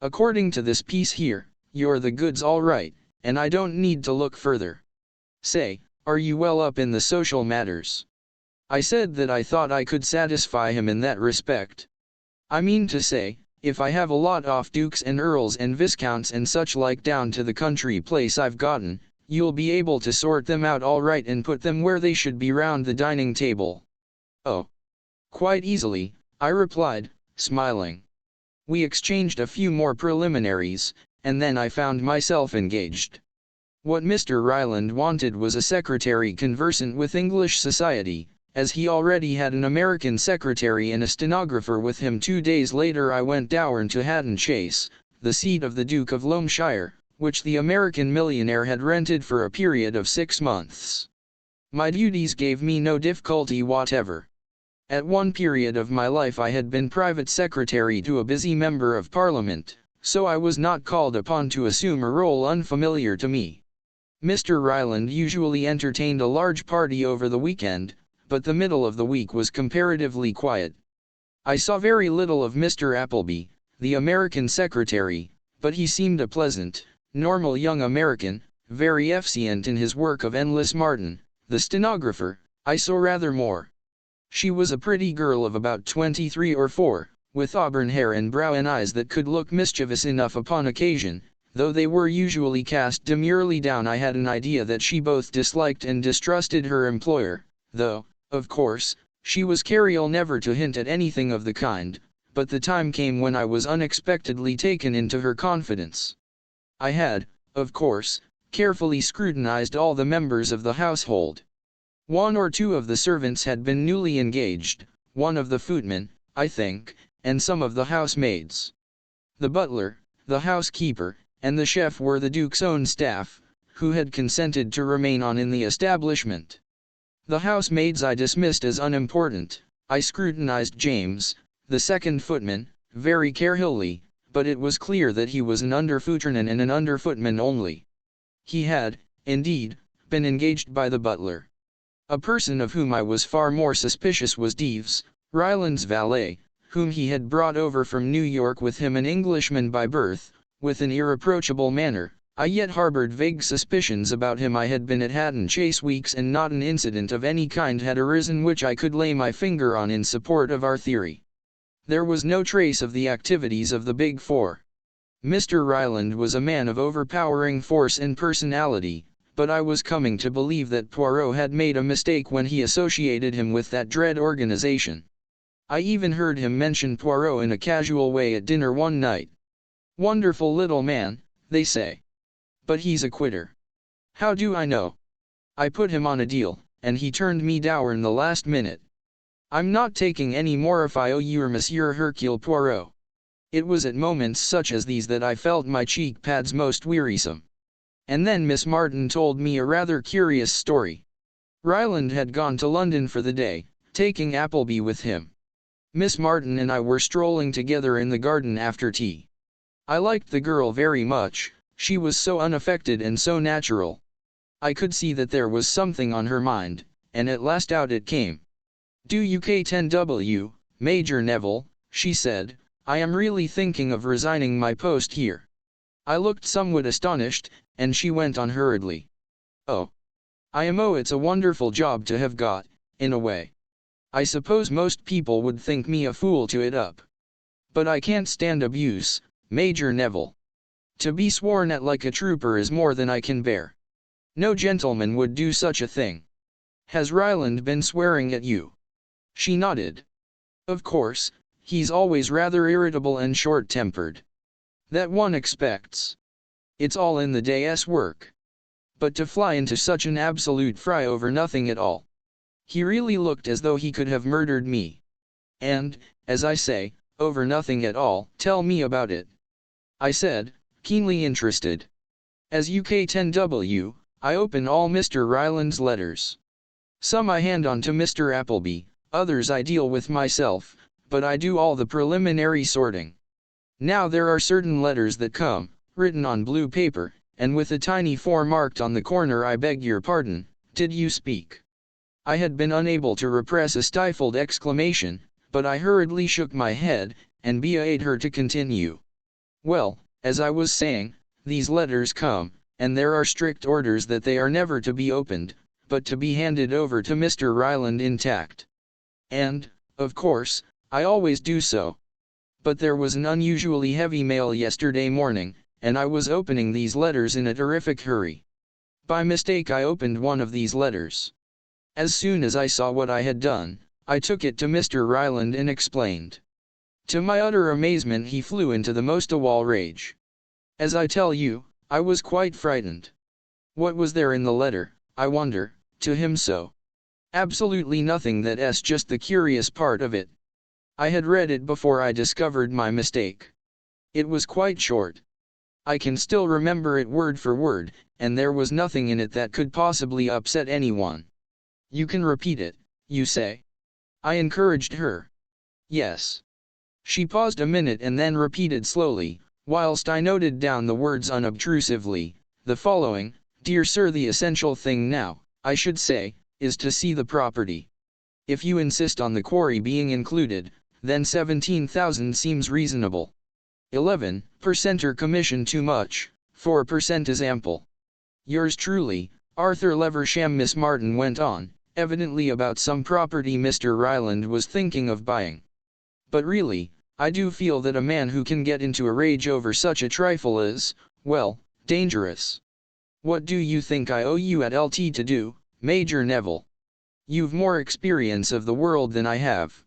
According to this piece here, you're the goods all right, and I don't need to look further. Say, are you well up in the social matters? I said that I thought I could satisfy him in that respect. I mean to say, if I have a lot off dukes and earls and viscounts and such like down to the country place I've gotten, you'll be able to sort them out all right and put them where they should be round the dining table. Oh, quite easily, I replied, smiling. We exchanged a few more preliminaries, and then I found myself engaged. What Mr. Ryland wanted was a secretary conversant with English society. As he already had an American secretary and a stenographer with him. 2 days later I went down to Hatton Chase, the seat of the Duke of Loamshire, which the American millionaire had rented for a period of 6 months. My duties gave me no difficulty whatever. At one period of my life I had been private secretary to a busy member of Parliament, so I was not called upon to assume a role unfamiliar to me. Mr. Ryland usually entertained a large party over the weekend, but the middle of the week was comparatively quiet. I saw very little of Mr. Appleby, the American secretary, but he seemed a pleasant, normal young American, very efficient in his work. Of Endless Martin, the stenographer, I saw rather more. She was a pretty girl of about 23 or 4, with auburn hair and brow and eyes that could look mischievous enough upon occasion, though they were usually cast demurely down. I had an idea that she both disliked and distrusted her employer, though, of course, she was careful never to hint at anything of the kind, but the time came when I was unexpectedly taken into her confidence. I had, of course, carefully scrutinized all the members of the household. 1 or 2 of the servants had been newly engaged, one of the footmen, I think, and some of the housemaids. The butler, the housekeeper, and the chef were the Duke's own staff, who had consented to remain on in the establishment. The housemaids I dismissed as unimportant. I scrutinized James, the second footman, very carefully, but it was clear that he was an underfootman and an underfootman only. He had, indeed, been engaged by the butler. A person of whom I was far more suspicious was Deeves, Ryland's valet, whom he had brought over from New York with him, an Englishman by birth, with an irreproachable manner. I yet harbored vague suspicions about him. I had been at Hatton Chase weeks and not an incident of any kind had arisen which I could lay my finger on in support of our theory. There was no trace of the activities of the Big Four. Mr. Ryland was a man of overpowering force and personality, but I was coming to believe that Poirot had made a mistake when he associated him with that dread organization. I even heard him mention Poirot in a casual way at dinner one night. Wonderful little man, they say. But he's a quitter. How do I know? I put him on a deal, and he turned me down the last minute. I'm not taking any more if I owe you or Monsieur Hercule Poirot. It was at moments such as these that I felt my cheek pads most wearisome. And then Miss Martin told me a rather curious story. Ryland had gone to London for the day, taking Appleby with him. Miss Martin and I were strolling together in the garden after tea. I liked the girl very much. She was so unaffected and so natural. I could see that there was something on her mind, and at last out it came. "Do UK10W, Major Neville," she said, "I am really thinking of resigning my post here." I looked somewhat astonished, and she went on hurriedly. "Oh, it's a wonderful job to have got, in a way. I suppose most people would think me a fool to it up. But I can't stand abuse, Major Neville. To be sworn at like a trooper is more than I can bear. No gentleman would do such a thing. Has Ryland been swearing at you?" She nodded. "Of course, he's always rather irritable and short-tempered. That one expects. It's all in the day's work. But to fly into such an absolute fry over nothing at all. He really looked as though he could have murdered me. And, as I say, over nothing at all. Tell me about it," I said, keenly interested. As UK10W, I open all Mr. Ryland's letters. Some I hand on to Mr. Appleby, others I deal with myself, but I do all the preliminary sorting. Now there are certain letters that come, written on blue paper, and with a tiny 4 marked on the corner. "I beg your pardon, did you speak?" I had been unable to repress a stifled exclamation, but I hurriedly shook my head, and bade her to continue. Well, as I was saying, these letters come, and there are strict orders that they are never to be opened, but to be handed over to Mr. Ryland intact. And, of course, I always do so. But there was an unusually heavy mail yesterday morning, and I was opening these letters in a terrific hurry. By mistake I opened one of these letters. As soon as I saw what I had done, I took it to Mr. Ryland and explained. To my utter amazement he flew into the most awful rage. As I tell you, I was quite frightened. What was there in the letter, I wonder, to him so? Absolutely nothing, that's just the curious part of it. I had read it before I discovered my mistake. It was quite short. I can still remember it word for word, and there was nothing in it that could possibly upset anyone. You can repeat it, you say? I encouraged her. Yes. She paused a minute and then repeated slowly, whilst I noted down the words unobtrusively, the following: Dear Sir, the essential thing now, I should say, is to see the property. If you insist on the quarry being included, then 17,000 seems reasonable. 11% commission too much, 4% is ample. Yours truly, Arthur Leversham. Miss Martin went on, evidently about some property Mr. Ryland was thinking of buying. But really, I do feel that a man who can get into a rage over such a trifle is, well, dangerous. What do you think I owe you at LT to do, Major Neville? You've more experience of the world than I have.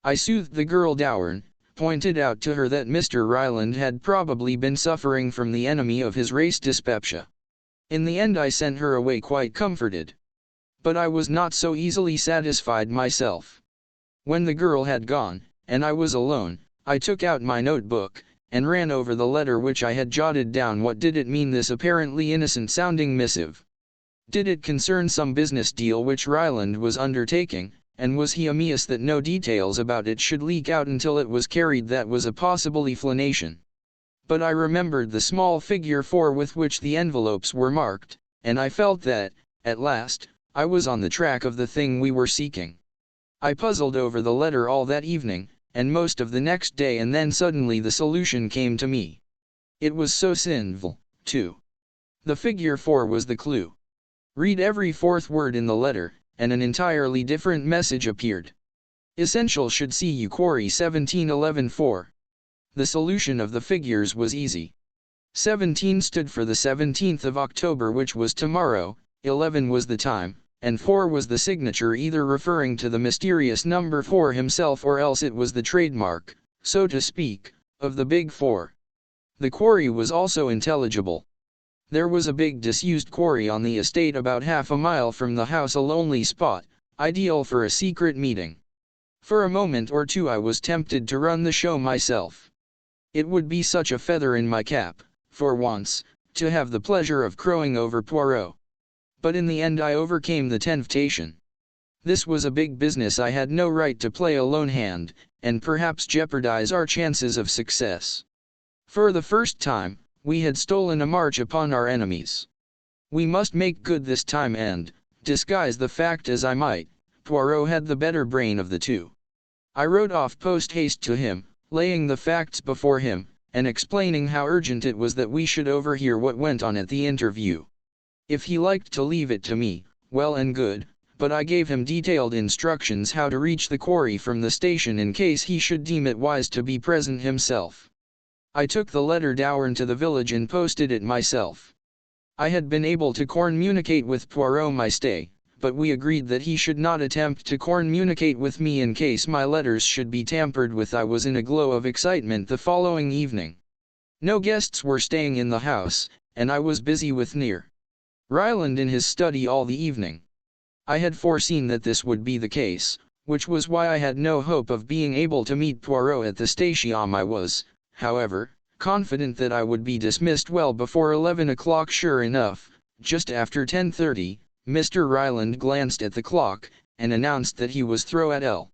I soothed the girl down, pointed out to her that Mr. Ryland had probably been suffering from the enemy of his race, dyspepsia. In the end I sent her away quite comforted. But I was not so easily satisfied myself. When the girl had gone, and I was alone, I took out my notebook, and ran over the letter which I had jotted down. What did it mean, this apparently innocent-sounding missive? Did it concern some business deal which Ryland was undertaking, and was he amiss that no details about it should leak out until it was carried? That was a possible explanation. But I remembered the small figure 4 with which the envelopes were marked, and I felt that, at last, I was on the track of the thing we were seeking. I puzzled over the letter all that evening, and most of the next day, and then suddenly the solution came to me. It was so simple, too. The figure 4 was the clue. Read every fourth word in the letter, and an entirely different message appeared. Essential should see you quarry 1711-4. The solution of the figures was easy. 17 stood for the 17th of October, which was tomorrow, 11 was the time, and 4 was the signature, either referring to the mysterious number 4 himself, or else it was the trademark, so to speak, of the Big Four. The quarry was also intelligible. There was a big disused quarry on the estate about half a mile from the house, a lonely spot, ideal for a secret meeting. For a moment or two I was tempted to run the show myself. It would be such a feather in my cap, for once, to have the pleasure of crowing over Poirot. But in the end I overcame the temptation. This was a big business. I had no right to play a lone hand, and perhaps jeopardize our chances of success. For the first time, we had stolen a march upon our enemies. We must make good this time, and, disguise the fact as I might, Poirot had the better brain of the two. I wrote off post-haste to him, laying the facts before him, and explaining how urgent it was that we should overhear what went on at the interview. If he liked to leave it to me, well and good, but I gave him detailed instructions how to reach the quarry from the station in case he should deem it wise to be present himself. I took the letter down to the village and posted it myself. I had been able to communicate with Poirot my stay, but we agreed that he should not attempt to communicate with me in case my letters should be tampered with. I was in a glow of excitement the following evening. No guests were staying in the house, and I was busy with Ryland in his study all the evening. I had foreseen that this would be the case, which was why I had no hope of being able to meet Poirot at the station. I was, however, confident that I would be dismissed well before 11 o'clock. Sure enough, just after 10:30, Mr. Ryland glanced at the clock, and announced that he was through at L.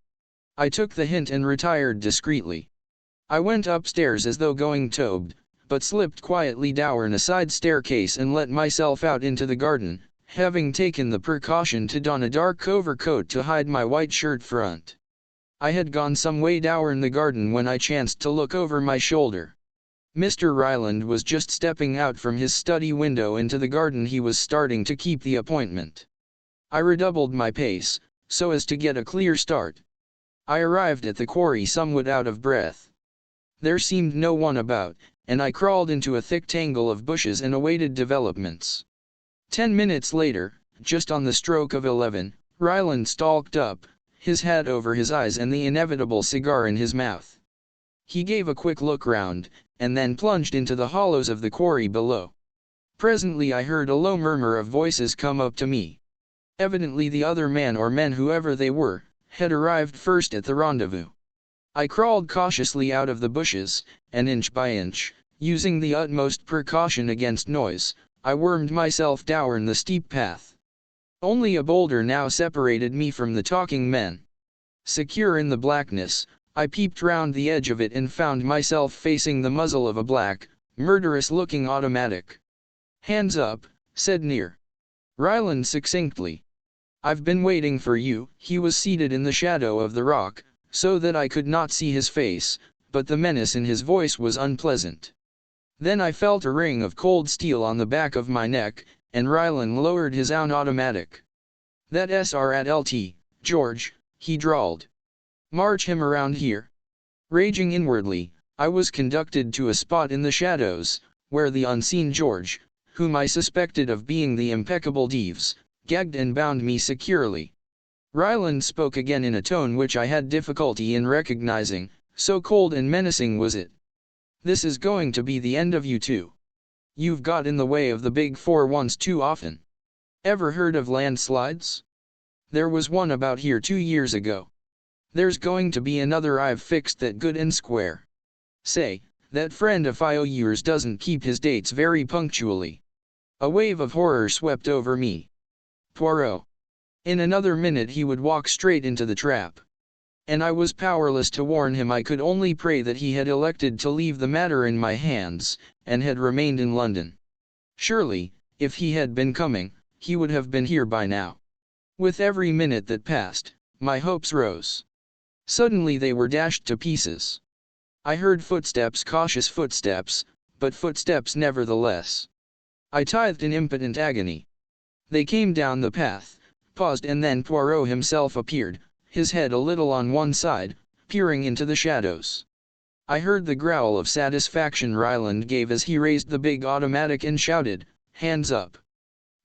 I took the hint and retired discreetly. I went upstairs as though going to bed, but slipped quietly down a side staircase and let myself out into the garden, having taken the precaution to don a dark overcoat to hide my white shirt front. I had gone some way down the garden when I chanced to look over my shoulder. Mr. Ryland was just stepping out from his study window into the garden. He was starting to keep the appointment. I redoubled my pace, so as to get a clear start. I arrived at the quarry somewhat out of breath. There seemed no one about, and I crawled into a thick tangle of bushes and awaited developments. 10 minutes later, just on the stroke of 11, Ryland stalked up, his hat over his eyes and the inevitable cigar in his mouth. He gave a quick look round, and then plunged into the hollows of the quarry below. Presently I heard a low murmur of voices come up to me. Evidently the other man or men, whoever they were, had arrived first at the rendezvous. I crawled cautiously out of the bushes, and inch by inch, using the utmost precaution against noise, I wormed myself down the steep path. Only a boulder now separated me from the talking men. Secure in the blackness, I peeped round the edge of it and found myself facing the muzzle of a black, murderous-looking automatic. "Hands up," said Near Ryland succinctly. "I've been waiting for you." He was seated in the shadow of the rock, so that I could not see his face, but the menace in his voice was unpleasant. Then I felt a ring of cold steel on the back of my neck, and Ryland lowered his own automatic. "That SR at LT, George," he drawled. "March him around here." Raging inwardly, I was conducted to a spot in the shadows, where the unseen George, whom I suspected of being the impeccable Deeves, gagged and bound me securely. Ryland spoke again in a tone which I had difficulty in recognizing, so cold and menacing was it. "This is going to be the end of you two. You've got in the way of the Big Four once too often. Ever heard of landslides? There was one about here 2 years ago. There's going to be another. I've fixed that good and square. Say, that friend of yours doesn't keep his dates very punctually." A wave of horror swept over me. Poirot. In another minute he would walk straight into the trap. And I was powerless to warn him. I could only pray that he had elected to leave the matter in my hands, and had remained in London. Surely, if he had been coming, he would have been here by now. With every minute that passed, my hopes rose. Suddenly they were dashed to pieces. I heard footsteps, cautious footsteps, but footsteps nevertheless. I tithed in impotent agony. They came down the path, paused, and then Poirot himself appeared, his head a little on one side, peering into the shadows. I heard the growl of satisfaction Ryland gave as he raised the big automatic and shouted, "Hands up!"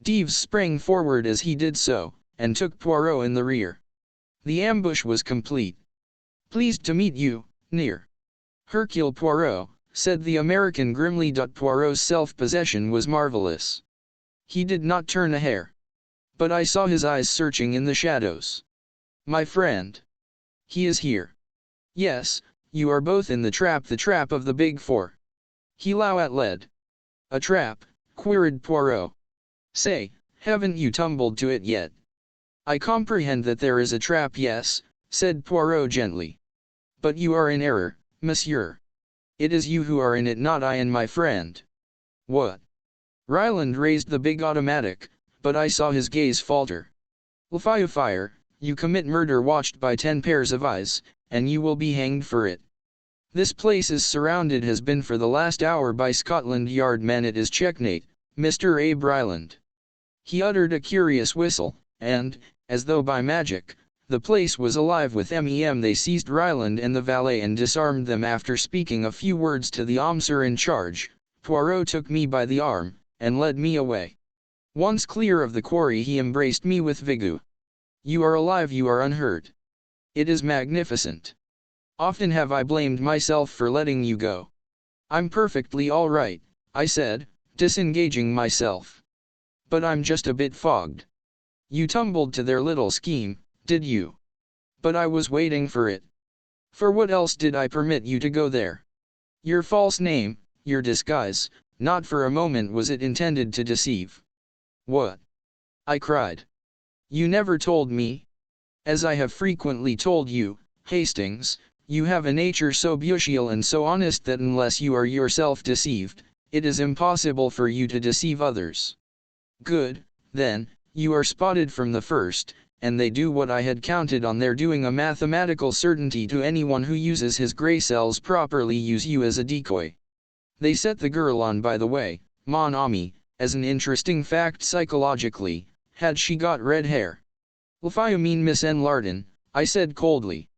Deeves sprang forward as he did so, and took Poirot in the rear. The ambush was complete. "Pleased to meet you, Near Hercule Poirot," said the American grimly. Poirot's self-possession was marvelous. He did not turn a hair. But I saw his eyes searching in the shadows. "My friend. He is here." "Yes, you are both in the trap of the Big Four." He led. "A trap?" queried Poirot. "Say, haven't you tumbled to it yet?" "I comprehend that there is a trap, yes," said Poirot gently. "But you are in error, monsieur. It is you who are in it, not I and my friend." "What?" Ryland raised the big automatic, but I saw his gaze falter. "Fire, you commit murder watched by 10 pairs of eyes, and you will be hanged for it. This place is surrounded, has been for the last hour, by Scotland Yard men. It is checkmate, Mr. Abe Ryland." He uttered a curious whistle, and, as though by magic, the place was alive with men. They seized Ryland and the valet and disarmed them. After speaking a few words to the officer in charge, Poirot took me by the arm, and led me away. Once clear of the quarry he embraced me with vigor. "You are alive, you are unhurt. It is magnificent. Often have I blamed myself for letting you go." "I'm perfectly all right," I said, disengaging myself. "But I'm just a bit fogged." "You tumbled to their little scheme, did you?" "But I was waiting for it. For what else did I permit you to go there? Your false name, your disguise, not for a moment was it intended to deceive." "What?" I cried. "You never told me. As I have frequently told you, Hastings, you have a nature so beautiful and so honest that unless you are yourself deceived, it is impossible for you to deceive others." "Good, then, you are spotted from the first, and they do what I had counted on their doing. A mathematical certainty to anyone who uses his gray cells properly. Use you as a decoy. They set the girl on, by the way, mon ami, as an interesting fact psychologically. Had she got red hair? If you mean Miss N. Lardon, I said coldly.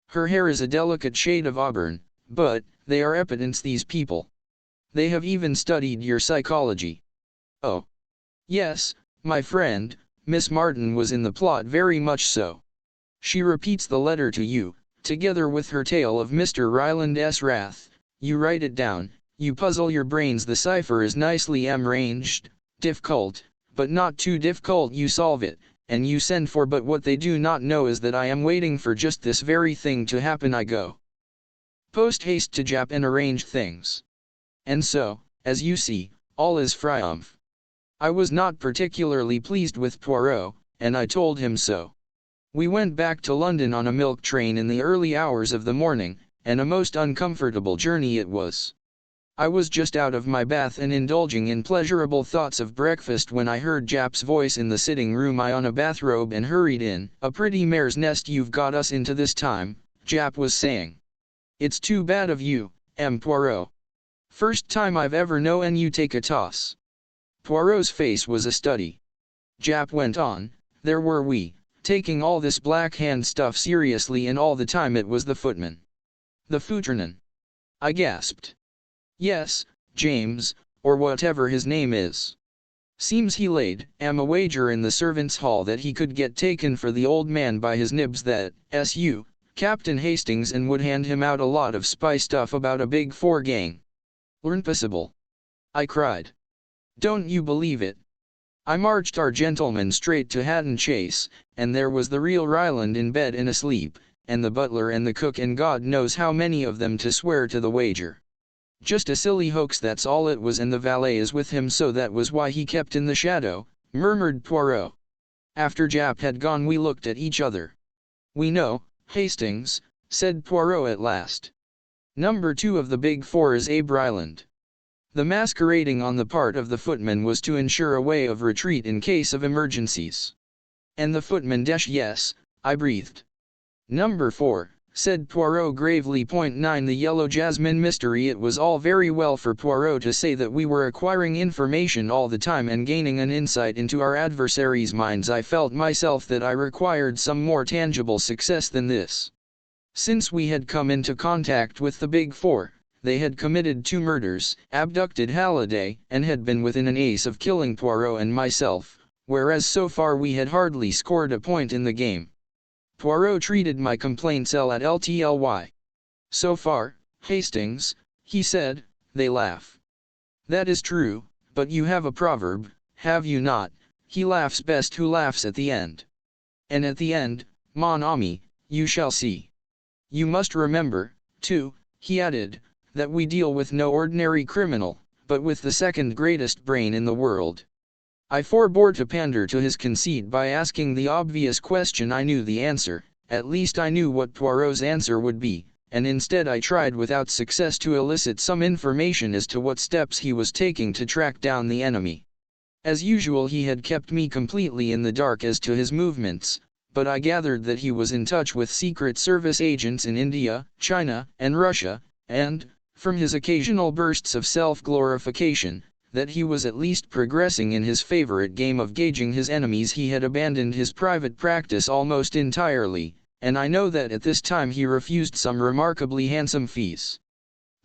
Her hair is a delicate shade of auburn, but they are epidants, these people. They have even studied your psychology. Oh. Yes, my friend, Miss Martin was in the plot, very much so. She repeats the letter to you, together with her tale of Mr. Ryland's wrath. You write it down, you puzzle your brains, the cipher is nicely arranged, difficult, but not too difficult, you solve it, and you send for, but what they do not know is that I am waiting for just this very thing to happen. I go post haste to Jap and arrange things. And so, as you see, all is triumph. I was not particularly pleased with Poirot, and I told him so. We went back to London on a milk train in the early hours of the morning, and a most uncomfortable journey it was. I was just out of my bath and indulging in pleasurable thoughts of breakfast when I heard Jap's voice in the sitting room. I on a bathrobe and hurried in. A pretty mare's nest you've got us into this time, Jap was saying. It's too bad of you, M. Poirot. First time I've ever known you take a toss. Poirot's face was a study. Jap went on, there were we, taking all this Black Hand stuff seriously, and all the time it was the footman. The footman. I gasped. Yes, James, or whatever his name is. Seems he laid a wager in the servants' hall that he could get taken for the old man by his nibs, that S.U. Captain Hastings, and would hand him out a lot of spy stuff about a big four gang. Impossible! I cried. Don't you believe it? I marched our gentleman straight to Hatton Chase, and there was the real Ryland in bed and asleep, and the butler and the cook and God knows how many of them to swear to the wager. Just a silly hoax, that's all it was, and the valet is with him, so that was why he kept in the shadow, murmured Poirot. After Jap had gone we looked at each other. We know, Hastings, said Poirot at last. Number 2 of the Big Four is Abe Ryland. The masquerading on the part of the footman was to ensure a way of retreat in case of emergencies. And the footman yes, I breathed. Number 4, said Poirot gravely. Point 9, the Yellow Jasmine mystery. It was all very well for Poirot to say that we were acquiring information all the time and gaining an insight into our adversaries' minds. I felt myself that I required some more tangible success than this. Since we had come into contact with the Big Four, they had committed 2 murders, abducted Halliday, and had been within an ace of killing Poirot and myself, whereas so far we had hardly scored a point in the game. Poirot treated my complaints LTLY. So far, Hastings, he said, they laugh. That is true, but you have a proverb, have you not? He laughs best who laughs at the end. And at the end, mon ami, you shall see. You must remember, too, he added, that we deal with no ordinary criminal, but with the second greatest brain in the world. I forbore to pander to his conceit by asking the obvious question. I knew the answer, at least I knew what Poirot's answer would be, and instead I tried without success to elicit some information as to what steps he was taking to track down the enemy. As usual, he had kept me completely in the dark as to his movements, but I gathered that he was in touch with Secret Service agents in India, China, and Russia, and, from his occasional bursts of self-glorification, that he was at least progressing in his favorite game of gauging his enemies. He had abandoned his private practice almost entirely, and I know that at this time he refused some remarkably handsome fees.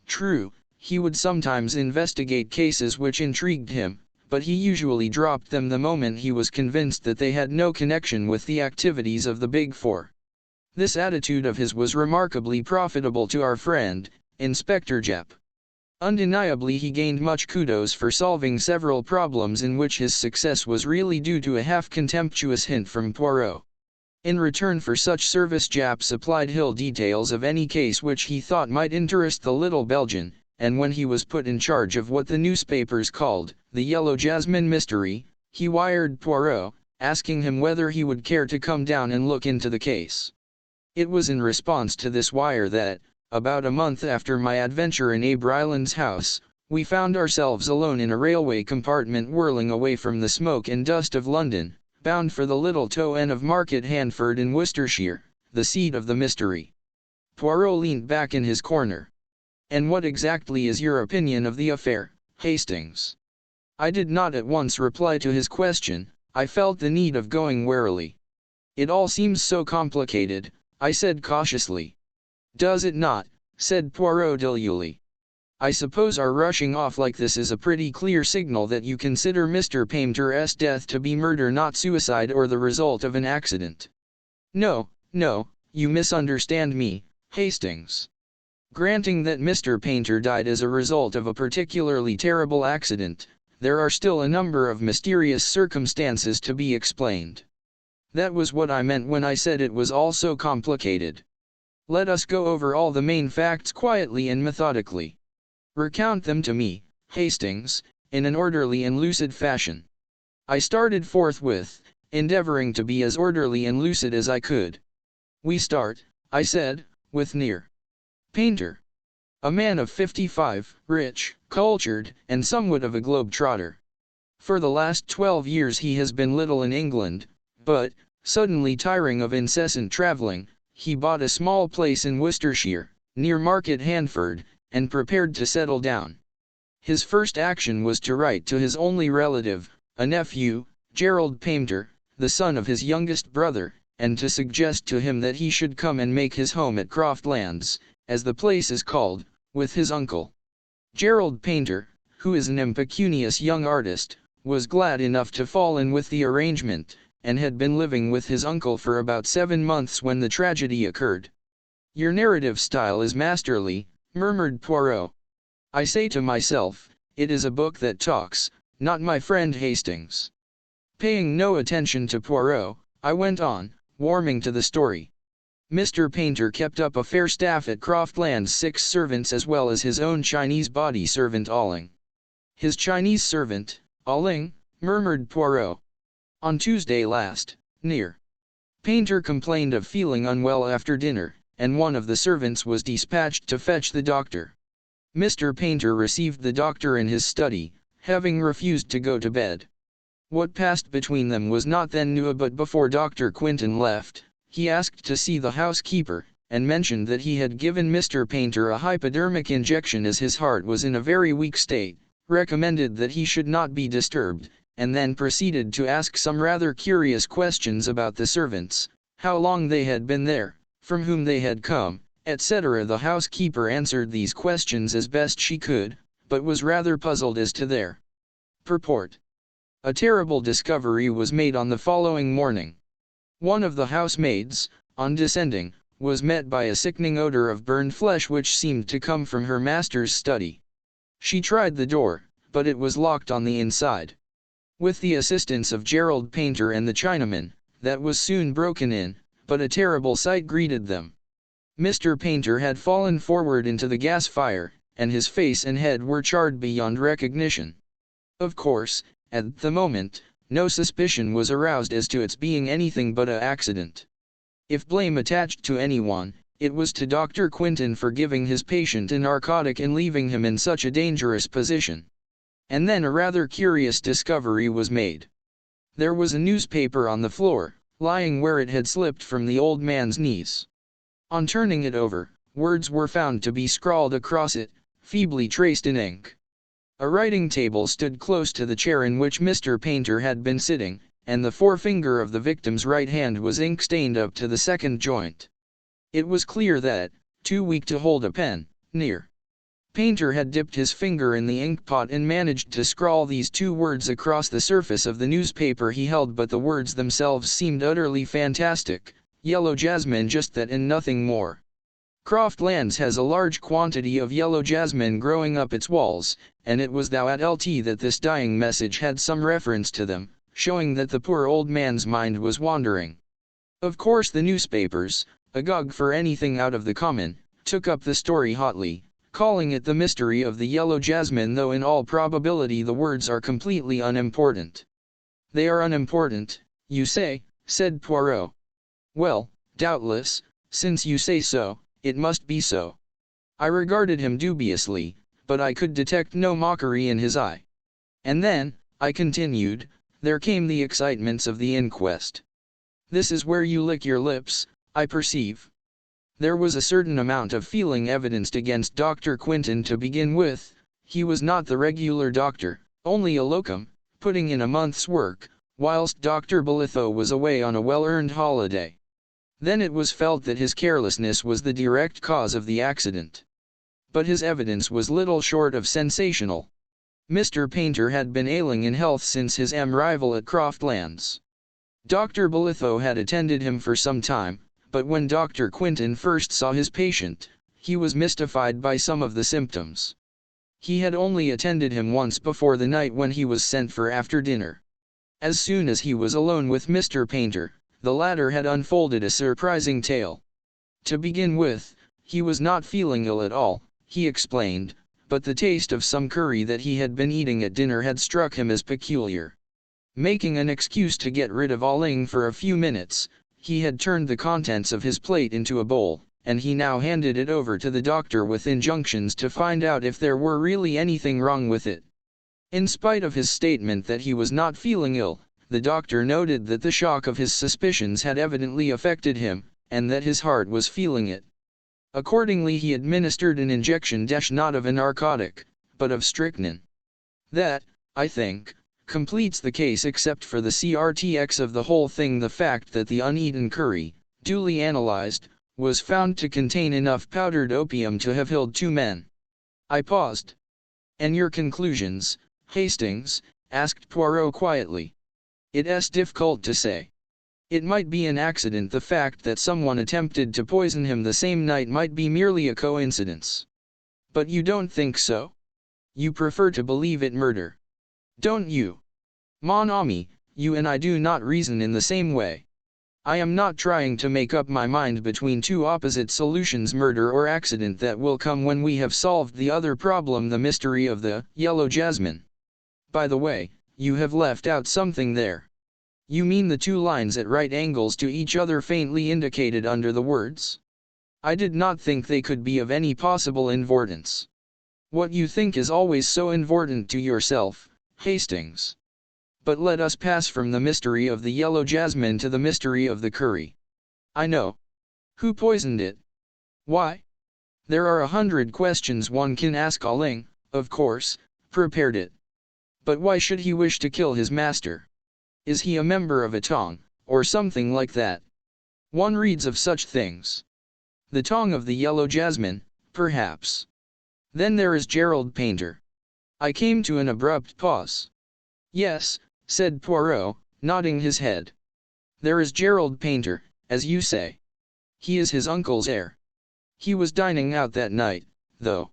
True, he would sometimes investigate cases which intrigued him, but he usually dropped them the moment he was convinced that they had no connection with the activities of the Big Four. This attitude of his was remarkably profitable to our friend, Inspector Jap. Undeniably he gained much kudos for solving several problems in which his success was really due to a half-contemptuous hint from Poirot. In return for such service Jap supplied Hill details of any case which he thought might interest the little Belgian, and when he was put in charge of what the newspapers called the Yellow Jasmine mystery, he wired Poirot, asking him whether he would care to come down and look into the case. It was in response to this wire that, about a month after my adventure in Abe Ryland's house, we found ourselves alone in a railway compartment whirling away from the smoke and dust of London, bound for the little toe end of Market Handford in Worcestershire, the seat of the mystery. Poirot leant back in his corner. And what exactly is your opinion of the affair, Hastings? I did not at once reply to his question. I felt the need of going warily. It all seems so complicated, I said cautiously. Does it not? Said Poirot dilutely. I suppose our rushing off like this is a pretty clear signal that you consider Mr. Painter's death to be murder, not suicide or the result of an accident. No, no, you misunderstand me, Hastings. Granting that Mr. Painter died as a result of a particularly terrible accident, there are still a number of mysterious circumstances to be explained. That was what I meant when I said it was all so complicated. Let us go over all the main facts quietly and methodically. Recount them to me, Hastings, in an orderly and lucid fashion. I started forthwith, endeavoring to be as orderly and lucid as I could. We start, I said, with Near Painter. A man of 55, rich, cultured, and somewhat of a globe-trotter. For the last 12 years he has been little in England, but, suddenly tiring of incessant travelling, he bought a small place in Worcestershire, near Market Handford, and prepared to settle down. His first action was to write to his only relative, a nephew, Gerald Painter, the son of his youngest brother, and to suggest to him that he should come and make his home at Croftlands, as the place is called, with his uncle. Gerald Painter, who is an impecunious young artist, was glad enough to fall in with the arrangement, and had been living with his uncle for about 7 months when the tragedy occurred. Your narrative style is masterly, murmured Poirot. I say to myself, it is a book that talks, not my friend Hastings. Paying no attention to Poirot, I went on, warming to the story. Mr. Painter kept up a fair staff at Croftlands, 6 servants as well as his own Chinese body servant Alling. His Chinese servant, Alling, murmured Poirot. On Tuesday last, Near Painter complained of feeling unwell after dinner, and one of the servants was dispatched to fetch the doctor. Mr. Painter received the doctor in his study, having refused to go to bed. What passed between them was not then known, but before Dr. Quinton left, he asked to see the housekeeper, and mentioned that he had given Mr. Painter a hypodermic injection as his heart was in a very weak state, recommended that he should not be disturbed, and then proceeded to ask some rather curious questions about the servants, how long they had been there, from whom they had come, etc. The housekeeper answered these questions as best she could, but was rather puzzled as to their purport. A terrible discovery was made on the following morning. One of the housemaids, on descending, was met by a sickening odor of burned flesh which seemed to come from her master's study. She tried the door, but it was locked on the inside. With the assistance of Gerald Painter and the Chinaman, that was soon broken in, but a terrible sight greeted them. Mr. Painter had fallen forward into the gas fire, and his face and head were charred beyond recognition. Of course, at the moment, no suspicion was aroused as to its being anything but an accident. If blame attached to anyone, it was to Dr. Quinton for giving his patient a narcotic and leaving him in such a dangerous position. And then a rather curious discovery was made. There was a newspaper on the floor, lying where it had slipped from the old man's knees. On turning it over, words were found to be scrawled across it, feebly traced in ink. A writing table stood close to the chair in which Mr. Painter had been sitting, and the forefinger of the victim's right hand was ink-stained up to the second joint. It was clear that, too weak to hold a pen, Near Painter had dipped his finger in the ink-pot and managed to scrawl these 2 words across the surface of the newspaper he held, but the words themselves seemed utterly fantastic, yellow jasmine, just that and nothing more. Croftlands has a large quantity of yellow jasmine growing up its walls, and it was thou at LT that this dying message had some reference to them, showing that the poor old man's mind was wandering. Of course the newspapers, agog for anything out of the common, took up the story hotly, calling it the mystery of the yellow jasmine, though in all probability the words are completely unimportant. They are unimportant, you say, said Poirot. Well, doubtless, since you say so, it must be so. I regarded him dubiously, but I could detect no mockery in his eye. And then, I continued, there came the excitements of the inquest. This is where you lick your lips, I perceive. There was a certain amount of feeling evidenced against Dr. Quinton to begin with. He was not the regular doctor, only a locum, putting in a month's work, whilst Dr. Bolitho was away on a well-earned holiday. Then it was felt that his carelessness was the direct cause of the accident. But his evidence was little short of sensational. Mr. Painter had been ailing in health since his arrival at Croftlands. Dr. Bolitho had attended him for some time, but when Dr. Quinton first saw his patient, he was mystified by some of the symptoms. He had only attended him once before the night when he was sent for after dinner. As soon as he was alone with Mr. Painter, the latter had unfolded a surprising tale. To begin with, he was not feeling ill at all, he explained, but the taste of some curry that he had been eating at dinner had struck him as peculiar. Making an excuse to get rid of all ing for a few minutes, he had turned the contents of his plate into a bowl, and he now handed it over to the doctor with injunctions to find out if there were really anything wrong with it. In spite of his statement that he was not feeling ill, the doctor noted that the shock of his suspicions had evidently affected him, and that his heart was feeling it. Accordingly he administered an injection not of a narcotic, but of strychnine. That, I think, completes the case except for the CRTX of the whole thing. The fact that the uneaten curry, duly analyzed, was found to contain enough powdered opium to have killed 2 men. I paused. And your conclusions, Hastings? Asked Poirot quietly. It's difficult to say. It might be an accident. The fact that someone attempted to poison him the same night might be merely a coincidence. But you don't think so? You prefer to believe it murder. Don't you? Mon ami, you and I do not reason in the same way. I am not trying to make up my mind between 2 opposite solutions, murder or accident. That will come when we have solved the other problem, the mystery of the yellow jasmine. By the way, you have left out something there. You mean the 2 lines at right angles to each other faintly indicated under the words? I did not think they could be of any possible importance. What you think is always so important to yourself, Hastings. But let us pass from the mystery of the yellow jasmine to the mystery of the curry. I know. Who poisoned it? Why? There are 100 questions one can ask. Ling, of course, prepared it. But why should he wish to kill his master? Is he a member of a tong, or something like that? One reads of such things. The tong of the yellow jasmine, perhaps. Then there is Gerald Painter. I came to an abrupt pause. Yes, said Poirot, nodding his head. There is Gerald Painter, as you say. He is his uncle's heir. He was dining out that night, though.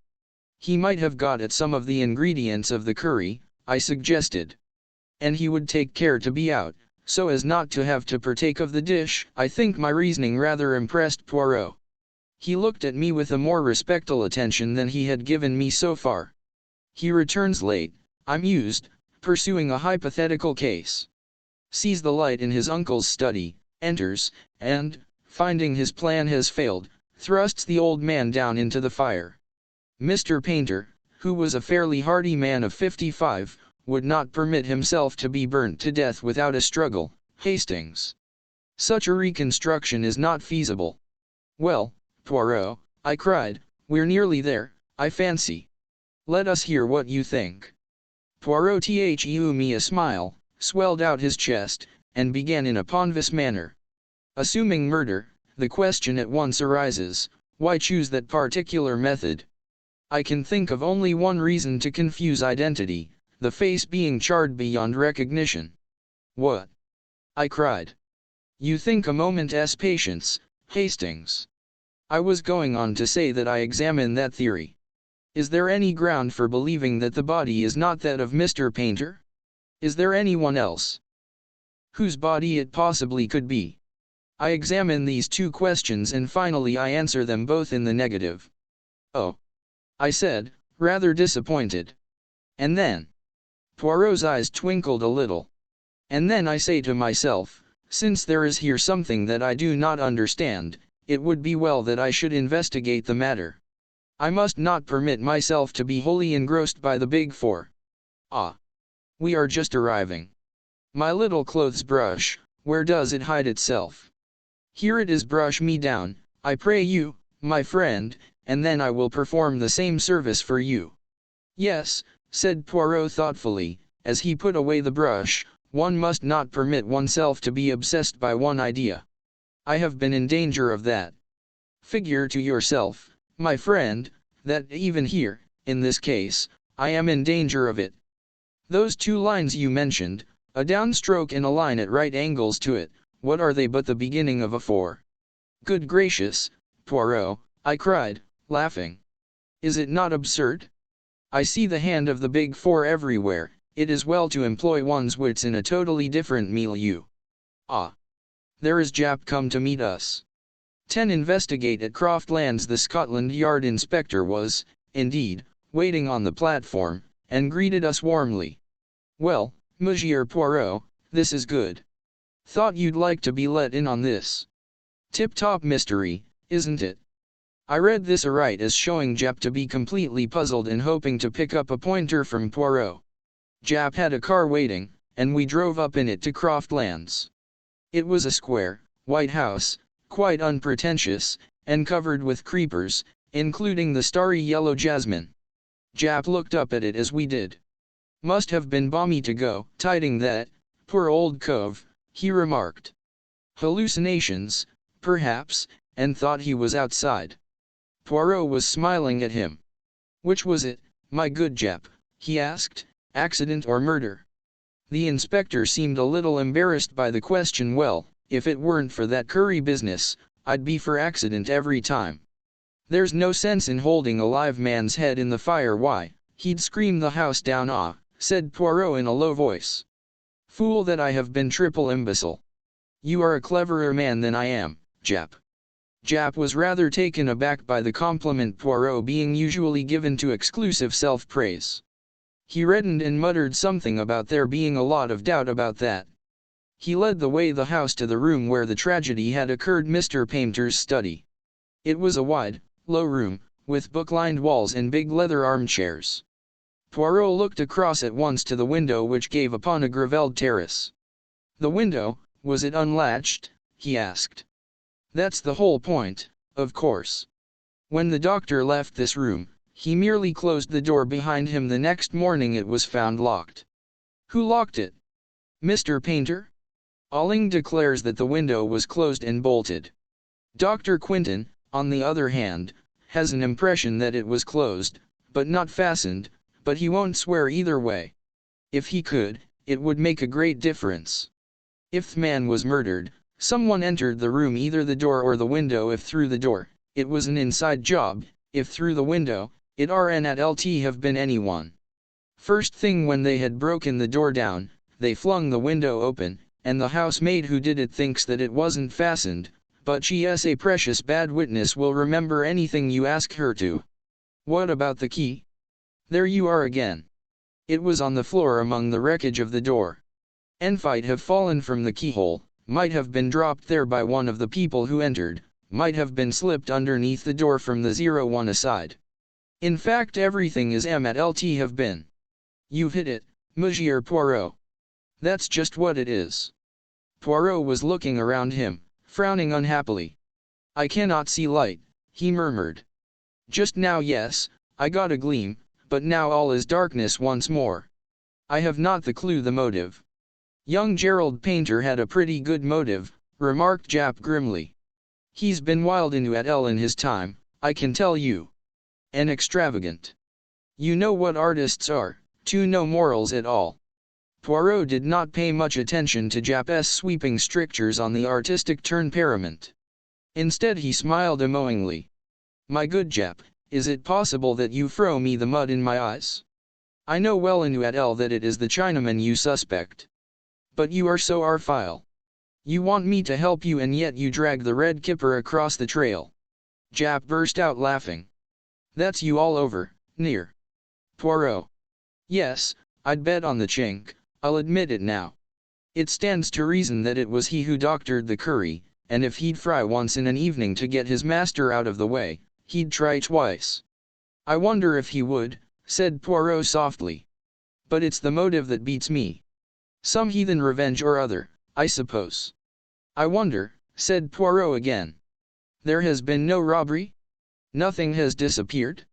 He might have got at some of the ingredients of the curry, I suggested. And he would take care to be out, so as not to have to partake of the dish. I think my reasoning rather impressed Poirot. He looked at me with a more respectful attention than he had given me so far. He returns late, I mused, pursuing a hypothetical case. Sees the light in his uncle's study, enters, and, finding his plan has failed, thrusts the old man down into the fire. Mr. Painter, who was a fairly hardy man of 55, would not permit himself to be burnt to death without a struggle, Hastings. Such a reconstruction is not feasible. Well, Poirot, I cried, we're nearly there, I fancy. Let us hear what you think. Poirot threw me a smile, swelled out his chest, and began in a ponderous manner. Assuming murder, the question at once arises, why choose that particular method? I can think of only one reason to confuse identity, the face being charred beyond recognition. What? I cried. You think a moment's patience, Hastings. I was going on to say that I examine that theory. Is there any ground for believing that the body is not that of Mr. Painter? Is there anyone else whose body it possibly could be? I examine these 2 questions and finally I answer them both in the negative. Oh, I said, rather disappointed. And then? Poirot's eyes twinkled a little. And then I say to myself, since there is here something that I do not understand, it would be well that I should investigate the matter. I must not permit myself to be wholly engrossed by the big 4. Ah! We are just arriving. My little clothes brush, where does it hide itself? Here it is, brush me down, I pray you, my friend, and then I will perform the same service for you. Yes, said Poirot thoughtfully, as he put away the brush, one must not permit oneself to be obsessed by one idea. I have been in danger of that. Figure to yourself, my friend, that even here, in this case, I am in danger of it. Those two lines you mentioned, a downstroke and a line at right angles to it, what are they but the beginning of a four? Good gracious, Poirot, I cried, laughing. Is it not absurd? I see the hand of the big four everywhere. It is well to employ one's wits in a totally different milieu. Ah! There is Jap come to meet us. 10 Investigate at Croftlands. The Scotland Yard inspector was, indeed, waiting on the platform, and greeted us warmly. Well, Monsieur Poirot, this is good. Thought you'd like to be let in on this. Tip-top mystery, isn't it? I read this aright as showing Jap to be completely puzzled and hoping to pick up a pointer from Poirot. Jap had a car waiting, and we drove up in it to Croftlands. It was a square, white house, quite unpretentious, and covered with creepers, including the starry yellow jasmine. Jap looked up at it as we did. Must have been balmy to go, tiding that, poor old cove, he remarked. Hallucinations, perhaps, and thought he was outside. Poirot was smiling at him. Which was it, my good Jap? He asked, accident or murder? The inspector seemed a little embarrassed by the question. Well, if it weren't for that curry business, I'd be for accident every time. There's no sense in holding a live man's head in the fire. Why, he'd scream the house down. Ah, said Poirot in a low voice. Fool that I have been, triple imbecile. You are a cleverer man than I am, Jap. Jap was rather taken aback by the compliment, Poirot being usually given to exclusive self-praise. He reddened and muttered something about there being a lot of doubt about that. He led the way the house to the room where the tragedy had occurred, Mr. Painter's study. It was a wide, low room, with book-lined walls and big leather armchairs. Poirot looked across at once to the window which gave upon a gravelled terrace. The window, was it unlatched? He asked. That's the whole point, of course. When the doctor left this room, he merely closed the door behind him. The next morning it was found locked. Who locked it? Mr. Painter? Alling declares that the window was closed and bolted. Dr. Quinton, on the other hand, has an impression that it was closed, but not fastened, but he won't swear either way. If he could, it would make a great difference. If the man was murdered, someone entered the room, either the door or the window. If through the door, it was an inside job. If through the window, it RN at LT have been anyone. First thing when they had broken the door down, they flung the window open, and the housemaid who did it thinks that it wasn't fastened, but she's a precious bad witness, will remember anything you ask her to. What about the key? There you are again. It was on the floor among the wreckage of the door. Might have fallen from the keyhole, might have been dropped there by one of the people who entered, might have been slipped underneath the door from the 01 aside. In fact, everything is at LT have been. You've hit it, Monsieur Poirot. That's just what it is. Poirot was looking around him, frowning unhappily. I cannot see light, he murmured. Just now, yes, I got a gleam, but now all is darkness once more. I have not the clue, the motive. Young Gerald Painter had a pretty good motive, remarked Jap grimly. He's been wild in L in his time, I can tell you. And extravagant. You know what artists are, to no morals at all. Poirot did not pay much attention to Jap's sweeping strictures on the artistic temperament. Instead he smiled emoingly. My good Jap, is it possible that you throw me the mud in my eyes? I know well in L that it is the Chinaman you suspect. But you are so artful. You want me to help you, and yet you drag the red kipper across the trail. Jap burst out laughing. That's you all over, near. Poirot. Yes, I'd bet on the chink, I'll admit it now. It stands to reason that it was he who doctored the curry, and if he'd fry once in an evening to get his master out of the way, he'd try twice. I wonder if he would, said Poirot softly. But it's the motive that beats me. Some heathen revenge or other, I suppose. I wonder, said Poirot again. There has been no robbery? Nothing has disappeared?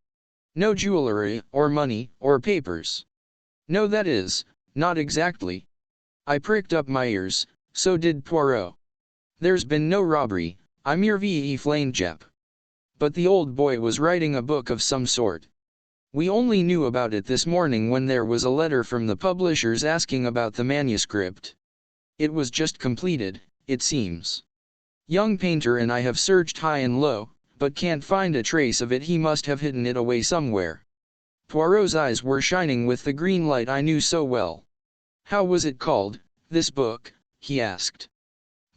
No jewelry, or money, or papers? No, that is, not exactly. I pricked up my ears, so did Poirot. There's been no robbery, I mere flanejap. But the old boy was writing a book of some sort. We only knew about it this morning when there was a letter from the publishers asking about the manuscript. It was just completed, it seems. Young Painter and I have searched high and low, but can't find a trace of it. He must have hidden it away somewhere. Poirot's eyes were shining with the green light I knew so well. How was it called, this book? He asked.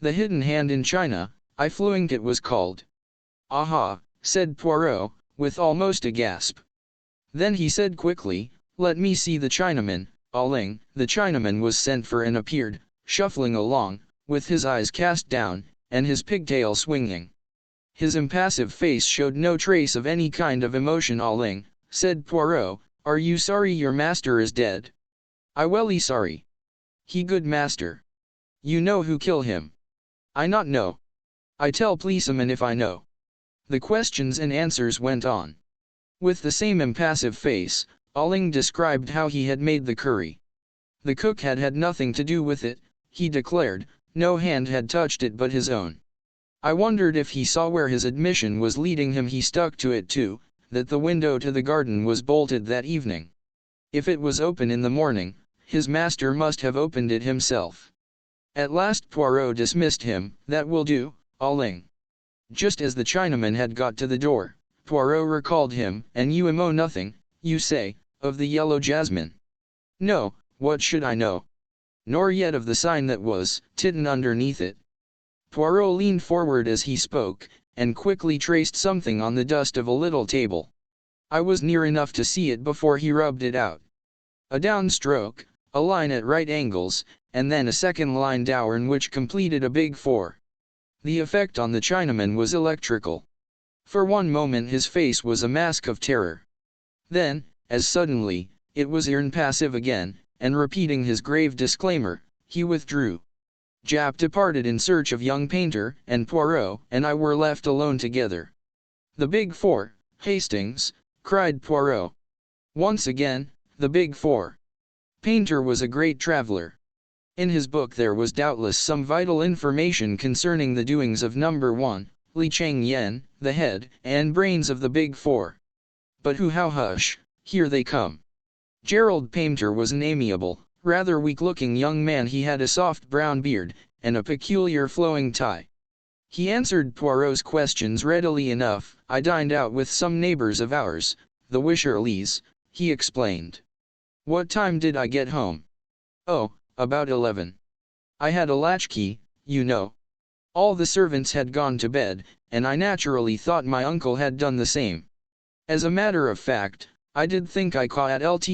The Hidden Hand in China, I think it was called. Aha, said Poirot, with almost a gasp. Then he said quickly, let me see the Chinaman. Ling. The Chinaman was sent for and appeared, shuffling along, with his eyes cast down, and his pigtail swinging. His impassive face showed no trace of any kind of emotion. Ling, said Poirot, are you sorry your master is dead? I welly sorry. He good master. You know who kill him? I not know. I tell policeman if I know. The questions and answers went on. With the same impassive face, Ling described how he had made the curry. The cook had had nothing to do with it, he declared, no hand had touched it but his own. I wondered if he saw where his admission was leading him. He stuck to it too, that the window to the garden was bolted that evening. If it was open in the morning, his master must have opened it himself. At last Poirot dismissed him. That will do, Ling. Just as the Chinaman had got to the door, Poirot recalled him. And you know nothing, you say, of the yellow jasmine? No, what should I know? Nor yet of the sign that was written underneath it. Poirot leaned forward as he spoke, and quickly traced something on the dust of a little table. I was near enough to see it before he rubbed it out. A downstroke, a line at right angles, and then a second line down which completed a big 4. The effect on the Chinaman was electrical. For one moment his face was a mask of terror. Then, as suddenly, it was impassive again, and repeating his grave disclaimer, he withdrew. Jap departed in search of young Painter, and Poirot and I were left alone together. The big 4, Hastings, cried Poirot. Once again, the big 4. Painter was a great traveler. In his book there was doubtless some vital information concerning the doings of number 1, Li Cheng Yen, the head and brains of the big 4. But how hush, here they come. Gerald Painter was an amiable, rather weak-looking young man. He had a soft brown beard, and a peculiar flowing tie. He answered Poirot's questions readily enough. I dined out with some neighbors of ours, the Wisherleys, he explained. What time did I get home? Oh, about 11. I had a latchkey, you know. All the servants had gone to bed, and I naturally thought my uncle had done the same. As a matter of fact, I did think I caught LT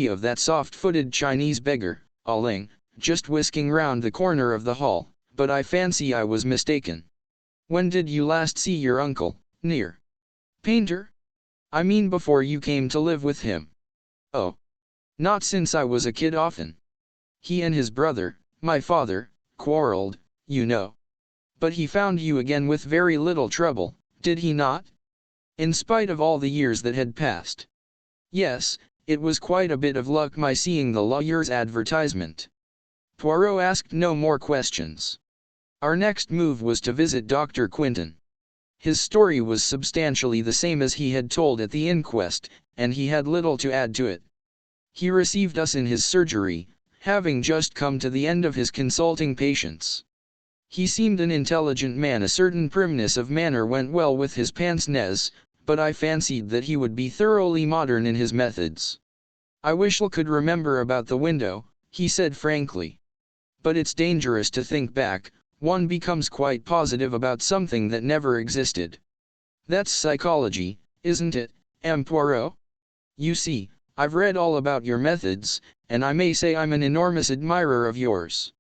of that soft-footed Chinese beggar, Ling, just whisking round the corner of the hall, but I fancy I was mistaken. When did you last see your uncle, near? Painter? I mean before you came to live with him. Oh. Not since I was a kid often. He and his brother, my father, quarreled, you know. But he found you again with very little trouble, did he not? In spite of all the years that had passed. Yes, it was quite a bit of luck my seeing the lawyer's advertisement. Poirot asked no more questions. Our next move was to visit Dr. Quinton. His story was substantially the same as he had told at the inquest, and he had little to add to it. He received us in his surgery, having just come to the end of his consulting patients. He seemed an intelligent man. A certain primness of manner went well with his pince-nez, but I fancied that he would be thoroughly modern in his methods. I wish I could remember about the window, he said frankly. But it's dangerous to think back. One becomes quite positive about something that never existed. That's psychology, isn't it, Poirot? You see, I've read all about your methods, and I may say I'm an enormous admirer of yours.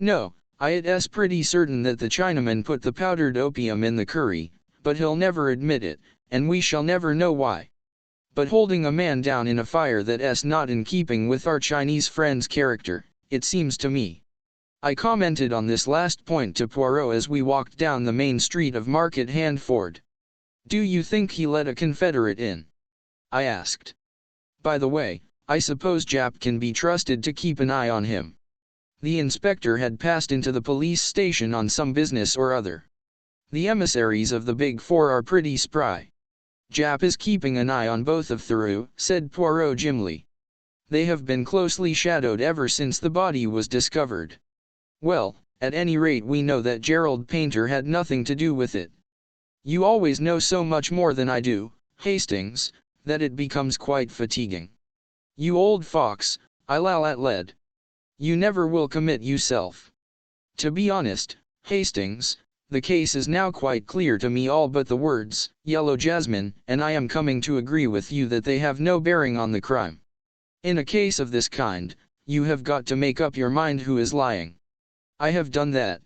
No, it's pretty certain that the Chinaman put the powdered opium in the curry, but he'll never admit it, and we shall never know why. But holding a man down in a fire that's not in keeping with our Chinese friend's character, it seems to me. I commented on this last point to Poirot as we walked down the main street of Market Handford. "Do you think he let a Confederate in?" I asked. "By the way, I suppose Jap can be trusted to keep an eye on him." The inspector had passed into the police station on some business or other. "The emissaries of the Big Four are pretty spry. Jap is keeping an eye on both of through," said Poirot grimly. "They have been closely shadowed ever since the body was discovered. Well, at any rate we know that Gerald Painter had nothing to do with it. You always know so much more than I do, Hastings, that it becomes quite fatiguing. You old fox, I'll at lead. You never will commit yourself. To be honest, Hastings, the case is now quite clear to me all but the words, Yellow Jasmine, and I am coming to agree with you that they have no bearing on the crime. In a case of this kind, you have got to make up your mind who is lying. I have done that."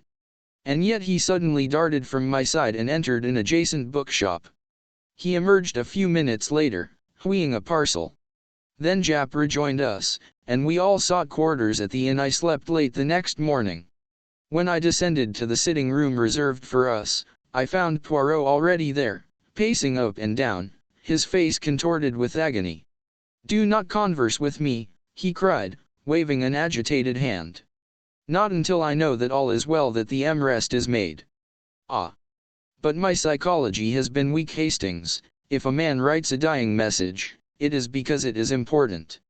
And yet he suddenly darted from my side and entered an adjacent bookshop. He emerged a few minutes later, wheeling a parcel. Then Jap rejoined us, and we all sought quarters at the inn. I slept late the next morning. When I descended to the sitting room reserved for us, I found Poirot already there, pacing up and down, his face contorted with agony. "Do not converse with me," he cried, waving an agitated hand. "Not until I know that all is well, that the arrest is made." "Ah. But my psychology has been weak, Hastings. If a man writes a dying message, it is because it is important.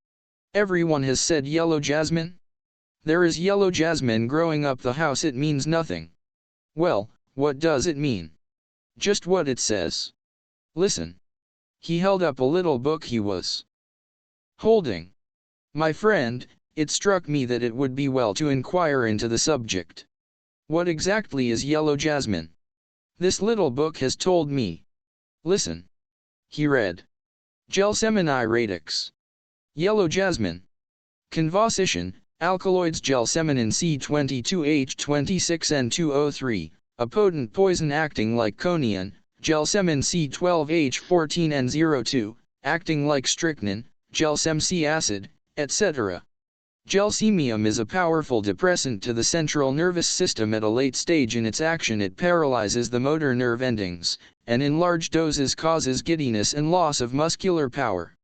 Everyone has said Yellow Jasmine? There is yellow jasmine growing up the house. It means nothing. Well, what does it mean? Just what it says. Listen." He held up a little book he was holding. "My friend, it struck me that it would be well to inquire into the subject. What exactly is yellow jasmine? This little book has told me. Listen." He read. "Gelsemini radix. Yellow jasmine. Convosition, alkaloids gelseminin C22H26N2O3, a potent poison acting like coniine, gelsemin C12H14N02, acting like strychnine, gelsem C acid, etc. Gelsemium is a powerful depressant to the central nervous system. At a late stage in its action it paralyzes the motor nerve endings, and in large doses causes giddiness and loss of muscular power.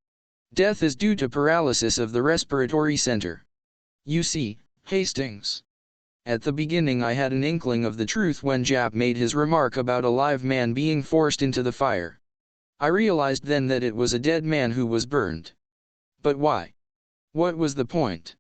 Death is due to paralysis of the respiratory center. You see, Hastings. At the beginning I had an inkling of the truth when Jap made his remark about a live man being forced into the fire. I realized then that it was a dead man who was burned. But why? What was the point?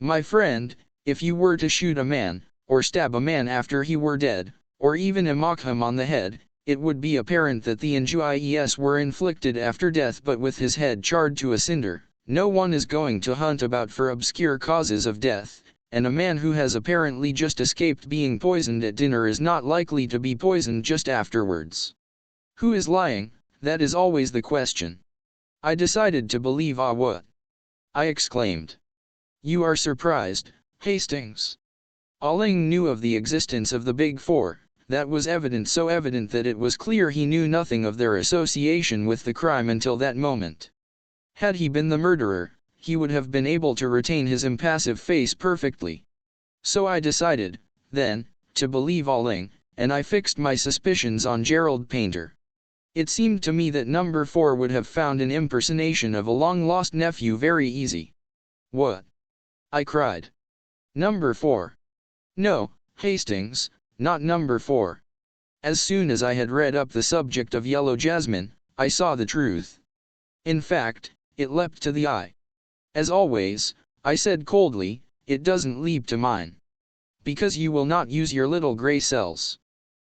My friend, if you were to shoot a man, or stab a man after he were dead, or even mock him on the head, it would be apparent that the injuries were inflicted after death, but with his head charred to a cinder. No one is going to hunt about for obscure causes of death, and a man who has apparently just escaped being poisoned at dinner is not likely to be poisoned just afterwards. Who is lying? That is always the question. I decided to believe what?" I exclaimed. "You are surprised, Hastings." Alling knew of the existence of the Big Four. That was evident, so evident that it was clear he knew nothing of their association with the crime until that moment. Had he been the murderer, he would have been able to retain his impassive face perfectly. So I decided, then, to believe Alling, and I fixed my suspicions on Gerald Painter. It seemed to me that number 4 would have found an impersonation of a long-lost nephew very easy. "What?" I cried. "Number 4. No, Hastings, not number 4. As soon as I had read up the subject of yellow jasmine, I saw the truth. In fact, it leapt to the eye. As always, I said coldly, it doesn't leap to mine. Because you will not use your little gray cells.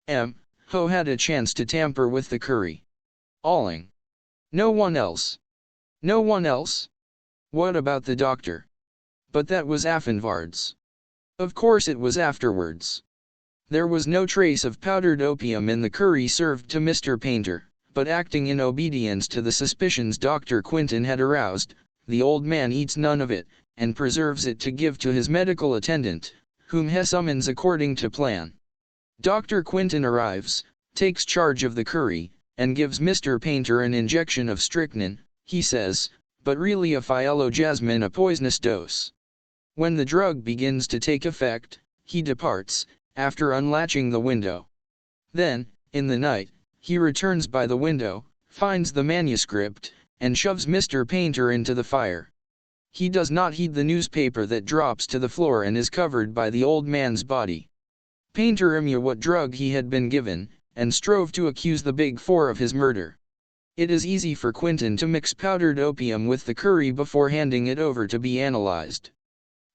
Ho had a chance to tamper with the curry. Alling. No one else. No one else? What about the doctor? But that was afterwards. Of course it was afterwards. There was no trace of powdered opium in the curry served to Mr. Painter, but acting in obedience to the suspicions Dr. Quinton had aroused, the old man eats none of it, and preserves it to give to his medical attendant, whom he summons according to plan. Dr. Quinton arrives, takes charge of the curry, and gives Mr. Painter an injection of strychnine, he says, but really a phyllo jasmine, a poisonous dose. When the drug begins to take effect, he departs, after unlatching the window. Then, in the night, he returns by the window, finds the manuscript, and shoves Mr. Painter into the fire. He does not heed the newspaper that drops to the floor and is covered by the old man's body. Painter knew what drug he had been given, and strove to accuse the Big Four of his murder. It is easy for Quentin to mix powdered opium with the curry before handing it over to be analyzed.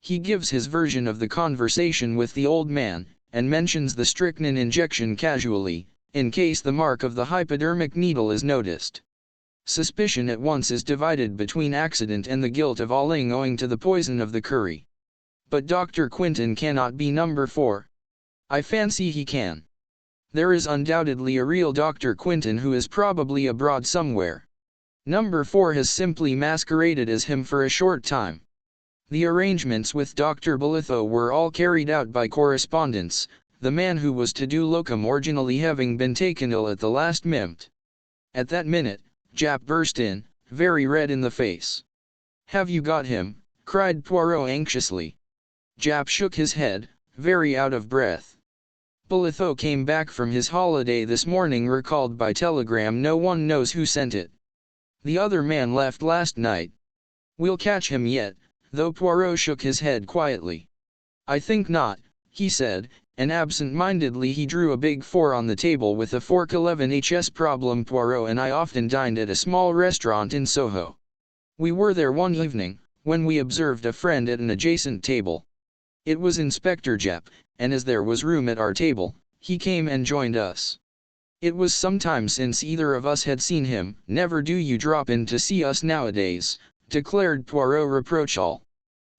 He gives his version of the conversation with the old man, and mentions the strychnine injection casually, in case the mark of the hypodermic needle is noticed. Suspicion at once is divided between accident and the guilt of Alling owing to the poison of the curry. But Dr. Quentin cannot be number 4. I fancy he can. There is undoubtedly a real Dr. Quentin who is probably abroad somewhere. Number 4 has simply masqueraded as him for a short time. The arrangements with Dr. Bolitho were all carried out by correspondence, the man who was to do locum originally having been taken ill at the last minute. At that minute, Japp burst in, very red in the face. "Have you got him?" cried Poirot anxiously. Japp shook his head, very out of breath. "Bolitho came back from his holiday this morning, recalled by telegram. No one knows who sent it. The other man left last night. We'll catch him yet," though Poirot shook his head quietly. "I think not," he said, and absent-mindedly he drew a big 4 on the table with a fork. 11 HS problem. Poirot and I often dined at a small restaurant in Soho. We were there one evening, when we observed a friend at an adjacent table. It was Inspector Japp, and as there was room at our table, he came and joined us. It was some time since either of us had seen him. "Never do you drop in to see us nowadays," declared Poirot reproachful.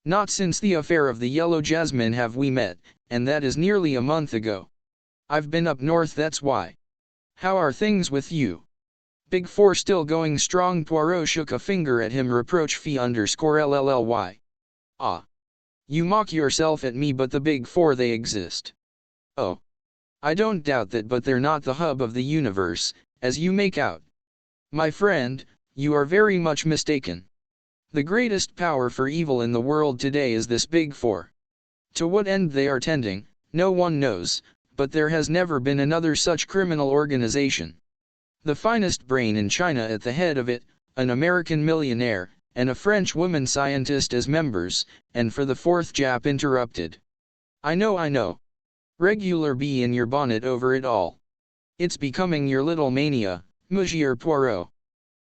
"Not since the affair of the Yellow Jasmine have we met, and that is nearly a month ago. I've been up north, that's why. How are things with you? Big 4 still going strong?" Poirot shook a finger at him reproach_LLY. "Ah. You mock yourself at me, but the Big 4, they exist." "Oh. I don't doubt that, but they're not the hub of the universe, as you make out. My friend, you are very much mistaken. The greatest power for evil in the world today is this Big 4. To what end they are tending, no one knows, but there has never been another such criminal organization. The finest brain in China at the head of it, an American millionaire, and a French woman scientist as members, and for the 4th Japp interrupted. I know. Regular bee in your bonnet over it all. It's becoming your little mania, Monsieur Poirot.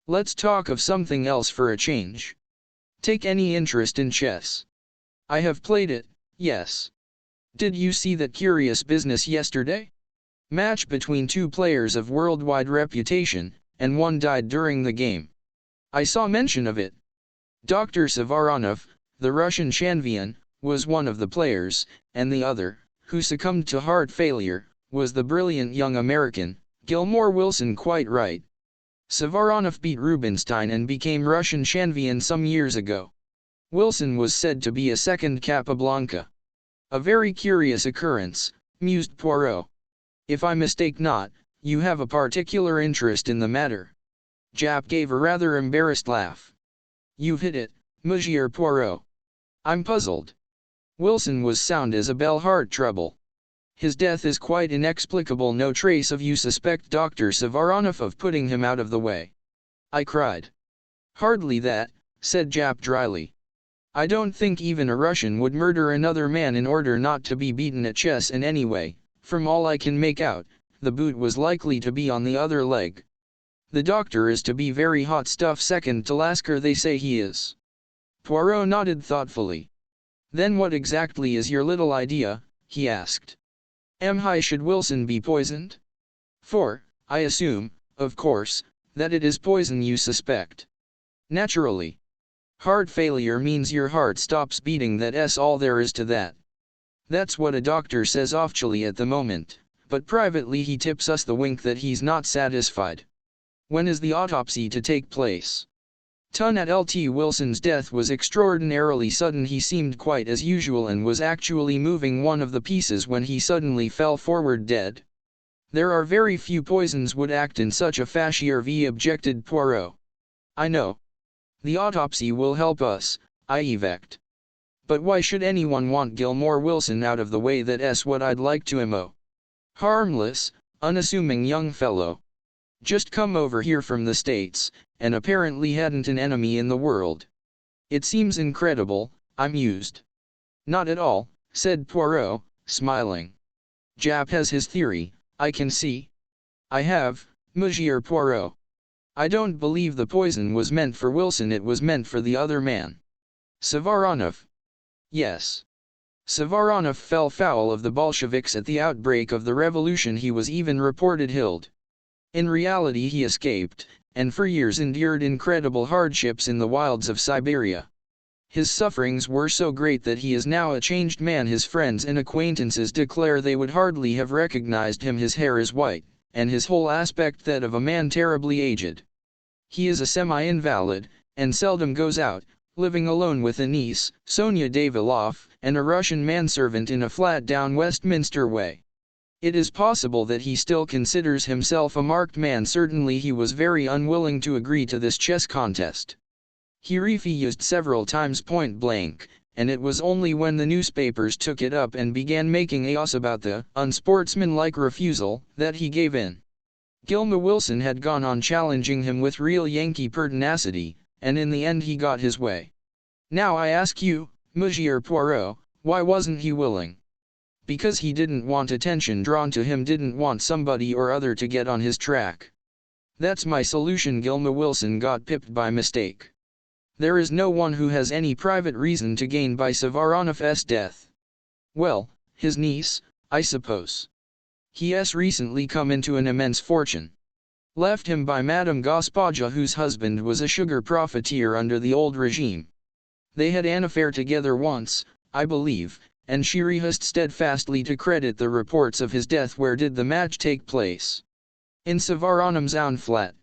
Let's talk of something else for a change. Take any interest in chess?" "I have played it, yes." "Did you see that curious business yesterday? Match between 2 players of worldwide reputation, and one died during the game." "I saw mention of it. Dr. Savaronov, the Russian champion, was one of the players, and the other, who succumbed to heart failure, was the brilliant young American, Gilmore Wilson." "Quite right. Savaronov beat Rubinstein and became Russian champion some years ago. Wilson was said to be a second Capablanca. A very curious occurrence," mused Poirot. "If I mistake not, you have a particular interest in the matter." Japp gave a rather embarrassed laugh. "You've hit it, Monsieur Poirot. I'm puzzled. Wilson was sound as a bell, heart trouble. His death is quite inexplicable. No trace of. You suspect Dr. Savaronov of putting him out of the way?" I cried. "Hardly that," said Japp dryly. "I don't think even a Russian would murder another man in order not to be beaten at chess, and anyway, from all I can make out, the boot was likely to be on the other leg. The doctor is to be very hot stuff, second to Lasker they say he is." Poirot nodded thoughtfully. "Then what exactly is your little idea?" he asked. Should Wilson be poisoned? For, I assume, of course, that it is poison you suspect." "Naturally. Heart failure means your heart stops beating, that's all there is to that. That's what a doctor says officially at the moment, but privately he tips us the wink that he's not satisfied." "When is the autopsy to take place?" Lt. Wilson's death was extraordinarily sudden. He seemed quite as usual and was actually moving one of the pieces when he suddenly fell forward dead. "There are very few poisons would act in such a fashion," objected Poirot. "I know. The autopsy will help us, I effect. But why should anyone want Gilmore Wilson out of the way? That's what I'd like to know. Harmless, unassuming young fellow. Just come over here from the States, and apparently hadn't an enemy in the world. It seems incredible, I mused. Not at all, said Poirot, smiling. Jap has his theory, I can see. I have, Monsieur Poirot. I don't believe the poison was meant for Wilson, it was meant for the other man. Savaronov. Yes. Savaronov fell foul of the Bolsheviks at the outbreak of the revolution. He was even reported killed. In reality he escaped, and for years endured incredible hardships in the wilds of Siberia. His sufferings were so great that he is now a changed man. His friends and acquaintances declare they would hardly have recognized him. His hair is white, and his whole aspect that of a man terribly aged. He is a semi-invalid, and seldom goes out, living alone with a niece, Sonia Daviloff, and a Russian manservant in a flat down Westminster Way. It is possible that he still considers himself a marked man. Certainly he was very unwilling to agree to this chess contest. He refused several times point blank, and it was only when the newspapers took it up and began making a fuss about the unsportsmanlike refusal that he gave in. Gilmore Wilson had gone on challenging him with real Yankee pertinacity, and in the end he got his way. Now I ask you, Monsieur Poirot, why wasn't he willing? Because he didn't want attention drawn to him, didn't want somebody or other to get on his track. That's my solution. Gilmore Wilson got pipped by mistake. There is no one who has any private reason to gain by Savaronov's death. Well, his niece, I suppose. He has recently come into an immense fortune. Left him by Madame Gospodja, whose husband was a sugar profiteer under the old regime. They had an affair together once, I believe, and she refused steadfastly to credit the reports of his death. Where did the match take place? In Savaronov's own flat.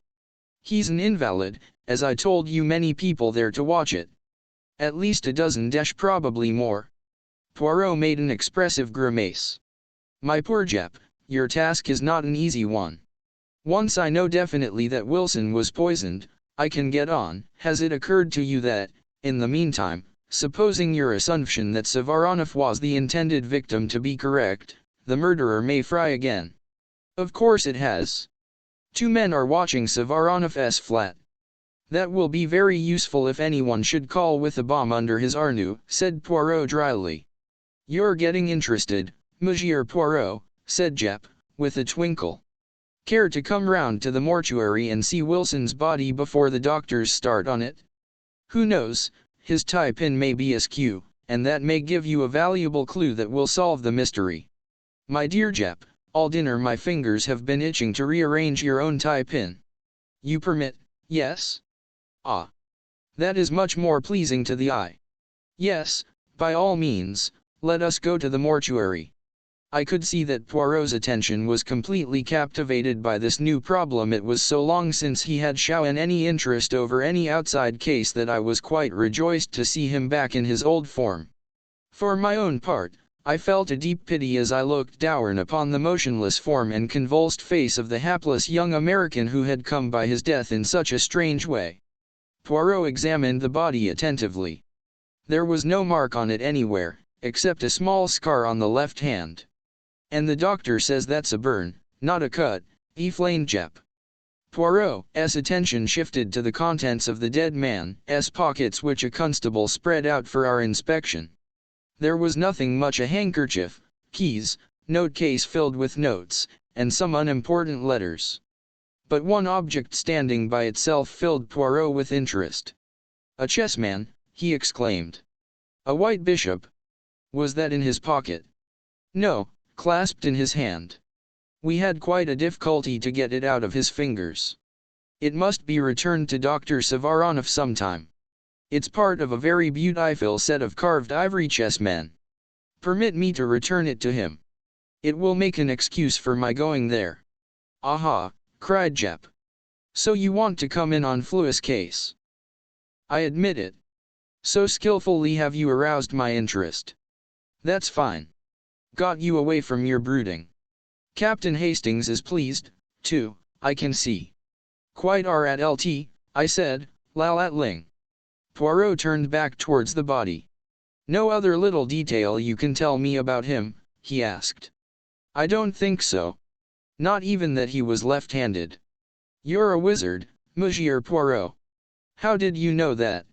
He's an invalid, as I told you, many people there to watch it. At least a dozen, probably more. Poirot made an expressive grimace. My poor Jap, your task is not an easy one. Once I know definitely that Wilson was poisoned, I can get on. Has it occurred to you that, in the meantime, supposing your assumption that Savaronov was the intended victim to be correct, the murderer may fry again? Of course it has. 2 men are watching Savaronov's flat. That will be very useful if anyone should call with a bomb under his arnu, said Poirot dryly. You're getting interested, Monsieur Poirot, said Jap, with a twinkle. Care to come round to the mortuary and see Wilson's body before the doctors start on it? Who knows, his tie-pin may be askew, and that may give you a valuable clue that will solve the mystery. My dear Jap, all dinner my fingers have been itching to rearrange your own tie-pin. You permit, yes? Ah. That is much more pleasing to the eye. Yes, by all means, let us go to the mortuary. I could see that Poirot's attention was completely captivated by this new problem. It was so long since he had shown any interest over any outside case that I was quite rejoiced to see him back in his old form. For my own part, I felt a deep pity as I looked down upon the motionless form and convulsed face of the hapless young American who had come by his death in such a strange way. Poirot examined the body attentively. There was no mark on it anywhere, except a small scar on the left hand. And the doctor says that's a burn, not a cut, explained Jap. Poirot's attention shifted to the contents of the dead man's pockets, which a constable spread out for our inspection. There was nothing much: a handkerchief, keys, note case filled with notes, and some unimportant letters. But one object standing by itself filled Poirot with interest. A chessman, he exclaimed. A white bishop. Was that in his pocket? No, clasped in his hand. We had quite a difficulty to get it out of his fingers. It must be returned to Dr. Savaronov sometime. It's part of a very beautiful set of carved ivory chessmen. Permit me to return it to him. It will make an excuse for my going there. Aha, cried Jap. So you want to come in on Fluis' case? I admit it. So skillfully have you aroused my interest. That's fine. Got you away from your brooding. Captain Hastings is pleased, too, I can see. Quite RALT, I said, Ling. Poirot turned back towards the body. No other little detail you can tell me about him?" he asked. "I don't think so. Not even that he was left-handed." "You're a wizard, Monsieur Poirot. How did you know that?"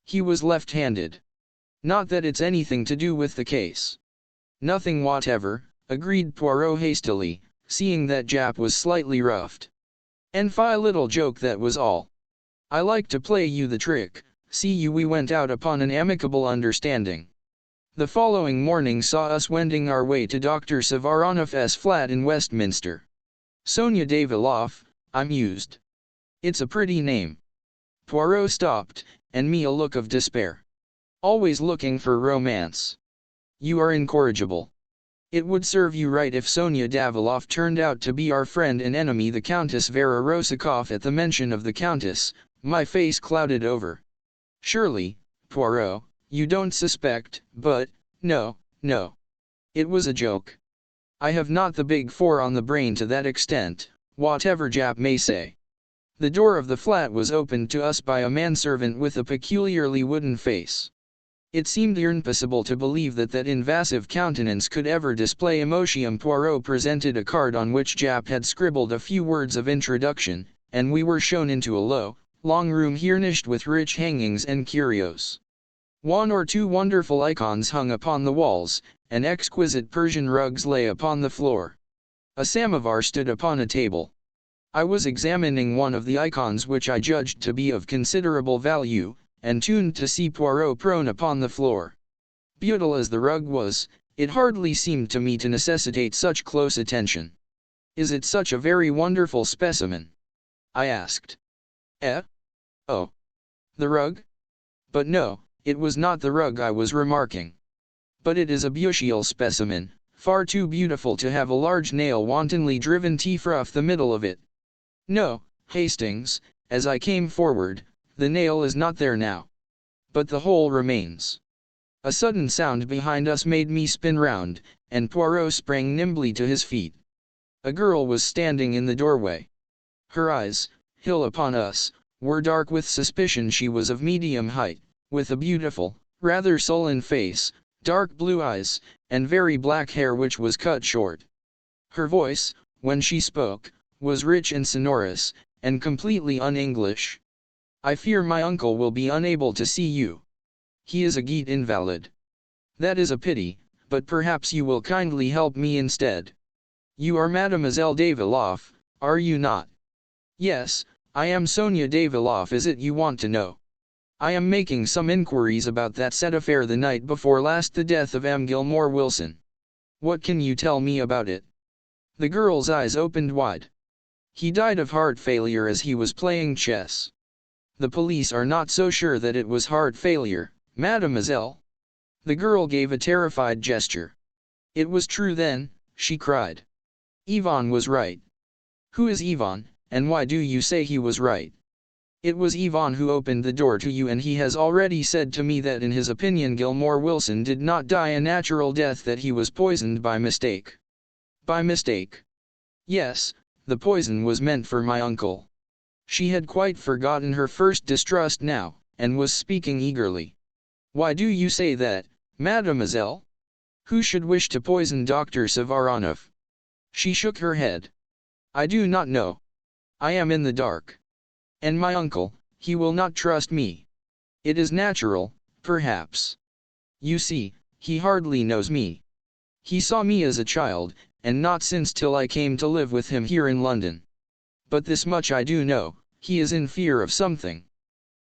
"He was left-handed. Not that it's anything to do with the case." "Nothing whatever," agreed Poirot hastily, seeing that Jap was slightly roughed. "And fi little joke, that was all. I like to play you the trick. See you, we went out upon an amicable understanding. The following morning saw us wending our way to Dr. Savaronoff's flat in Westminster." "Sonia Daviloff," I mused. "It's a pretty name." Poirot stopped, and me a look of despair. "Always looking for romance. You are incorrigible. It would serve you right if Sonia Daviloff turned out to be our friend and enemy, the Countess Vera Rosikoff." At the mention of the Countess, my face clouded over. "Surely, Poirot, you don't suspect?" "But, no, no. It was a joke. I have not the Big Four on the brain to that extent, whatever Jap may say." The door of the flat was opened to us by a manservant with a peculiarly wooden face. It seemed impossible to believe that that invasive countenance could ever display emotion. Poirot presented a card on which Jap had scribbled a few words of introduction, and we were shown into a low, long room furnished with rich hangings and curios. One or two wonderful icons hung upon the walls, and exquisite Persian rugs lay upon the floor. A samovar stood upon a table. I was examining one of the icons, which I judged to be of considerable value, and tuned to see Poirot prone upon the floor. Beautiful as the rug was, it hardly seemed to me to necessitate such close attention. "Is it such a very wonderful specimen?" I asked. "Eh? Oh. The rug? But no, it was not the rug I was remarking. But it is a beautiful specimen, far too beautiful to have a large nail wantonly driven through the middle of it. No, Hastings, as I came forward, the nail is not there now. But the hole remains." A sudden sound behind us made me spin round, and Poirot sprang nimbly to his feet. A girl was standing in the doorway. Her eyes, hill upon us, were dark with suspicion. She was of medium height, with a beautiful, rather sullen face, dark blue eyes, and very black hair which was cut short. Her voice, when she spoke, was rich and sonorous, and completely un-English. "I fear my uncle will be unable to see you. He is a Geet invalid." "That is a pity, but perhaps you will kindly help me instead. You are Mademoiselle Daviloff, are you not?" "Yes, I am Sonia Daviloff. Is it you want to know?" "I am making some inquiries about that sad affair the night before last, the death of M. Gilmore Wilson. What can you tell me about it?" The girl's eyes opened wide. "He died of heart failure as he was playing chess." "The police are not so sure that it was heart failure, mademoiselle." The girl gave a terrified gesture. "It was true then," she cried. "Yvonne was right." "Who is Yvonne, and why do you say he was right?" "It was Yvonne who opened the door to you, and he has already said to me that in his opinion Gilmore Wilson did not die a natural death, that he was poisoned by mistake." "By mistake?" "Yes, the poison was meant for my uncle." She had quite forgotten her first distrust now, and was speaking eagerly. "Why do you say that, mademoiselle? Who should wish to poison Dr. Savaronoff?" She shook her head. "I do not know. I am in the dark. And my uncle, he will not trust me. It is natural, perhaps. You see, he hardly knows me. He saw me as a child, and not since till I came to live with him here in London. But this much I do know, he is in fear of something.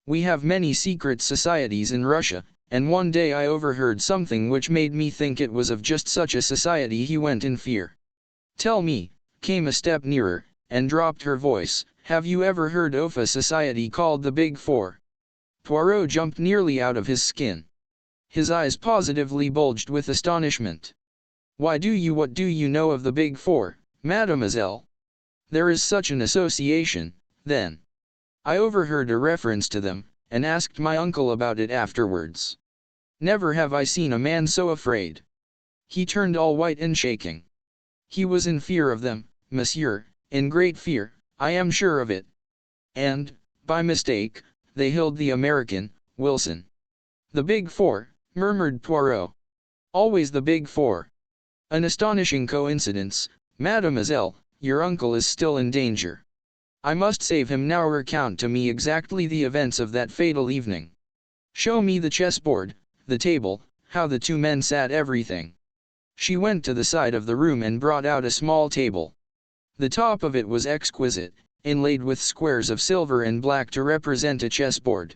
We have many secret societies in Russia, and one day I overheard something which made me think it was of just such a society he went in fear. Tell me," came a step nearer, and dropped her voice, "have you ever heard of a society called the Big Four?" Poirot jumped nearly out of his skin. His eyes positively bulged with astonishment. What do you know of the Big Four, mademoiselle? There is such an association, then. I overheard a reference to them, and asked my uncle about it afterwards. Never have I seen a man so afraid. He turned all white and shaking. He was in fear of them, monsieur, in great fear, I am sure of it. And, by mistake, they killed the American, Wilson. The Big Four, murmured Poirot. Always the big four. An astonishing coincidence, mademoiselle, your uncle is still in danger. I must save him now. Recount to me exactly the events of that fatal evening. Show me the chessboard, the table, how the two men sat, everything. She went to the side of the room and brought out a small table. The top of it was exquisite, inlaid with squares of silver and black to represent a chessboard.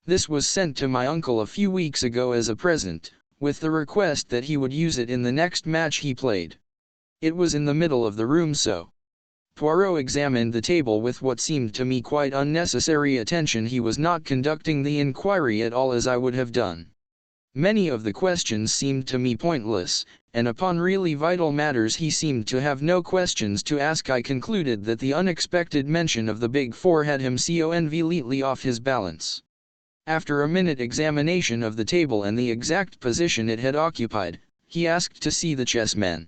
This was sent to my uncle a few weeks ago as a present, with the request that he would use it in the next match he played. It was in the middle of the room, so. Poirot examined the table with what seemed to me quite unnecessary attention. He was not conducting the inquiry at all as I would have done. Many of the questions seemed to me pointless, and upon really vital matters he seemed to have no questions to ask. I concluded that the unexpected mention of the big four had him conveniently off his balance. After a minute examination of the table and the exact position it had occupied, he asked to see the chessmen.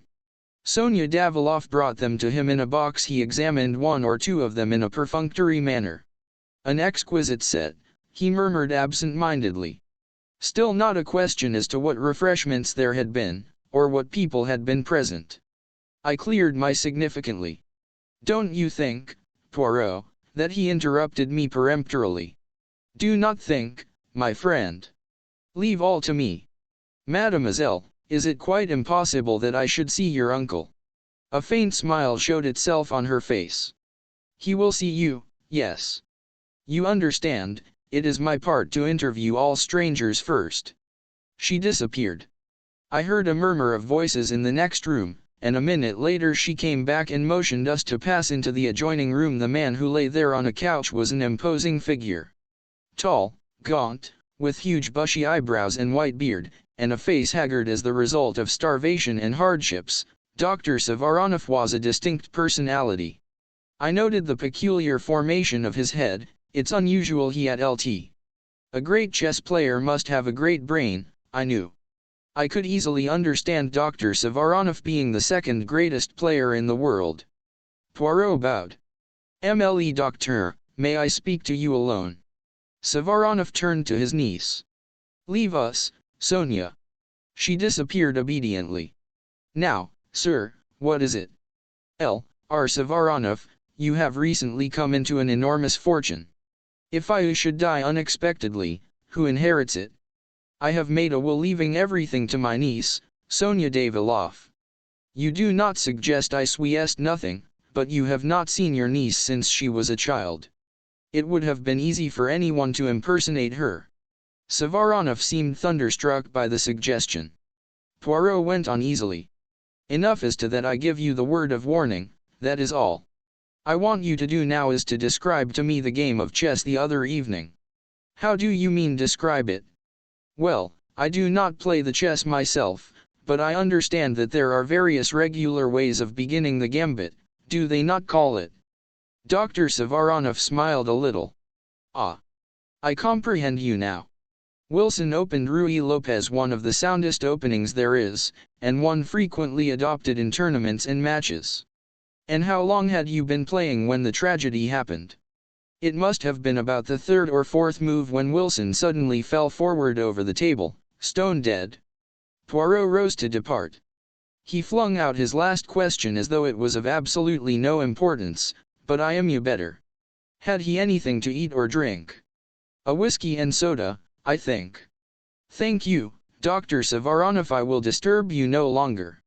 Sonia Daviloff brought them to him in a box. He examined one or two of them in a perfunctory manner. An exquisite set, he murmured absent-mindedly. Still not a question as to what refreshments there had been, or what people had been present. I cleared my significantly. Don't you think, Poirot, that he interrupted me peremptorily. Do not think, my friend. Leave all to me. Mademoiselle, is it quite impossible that I should see your uncle? A faint smile showed itself on her face. He will see you, yes. You understand, it is my part to interview all strangers first. She disappeared. I heard a murmur of voices in the next room, and a minute later she came back and motioned us to pass into the adjoining room. The man who lay there on a couch was an imposing figure. Tall, gaunt, with huge bushy eyebrows and white beard, and a face haggard as the result of starvation and hardships, Dr. Savaronov was a distinct personality. I noted the peculiar formation of his head, its unusual Lt. A great chess player must have a great brain, I knew. I could easily understand Dr. Savaronov being the second greatest player in the world. Poirot bowed. "Mle Docteur, may I speak to you alone?" Savaronov turned to his niece. "Leave us, Sonia." She disappeared obediently. "Now, sir, what is it?" "R. Savaronov, you have recently come into an enormous fortune. If I should die unexpectedly, who inherits it? I have made a will leaving everything to my niece, Sonia Daviloff. You do not suggest I suggest nothing, but you have not seen your niece since she was a child. It would have been easy for anyone to impersonate her." Savaronov seemed thunderstruck by the suggestion. Poirot went on easily. "Enough as to that. I give you the word of warning, that is all. I want you to do now is to describe to me the game of chess the other evening." "How do you mean describe it?" "Well, I do not play the chess myself, but I understand that there are various regular ways of beginning the gambit, do they not call it?" Dr. Savaronov smiled a little. "Ah. I comprehend you now. Wilson opened Ruy Lopez, one of the soundest openings there is, and one frequently adopted in tournaments and matches. And how long had you been playing when the tragedy happened?" "It must have been about the third or fourth move when Wilson suddenly fell forward over the table, stone dead." Poirot rose to depart. He flung out his last question as though it was of absolutely no importance, "But I am you better. Had he anything to eat or drink?" "A whiskey and soda, I think." "Thank you, Dr. Savaronov. I will disturb you no longer.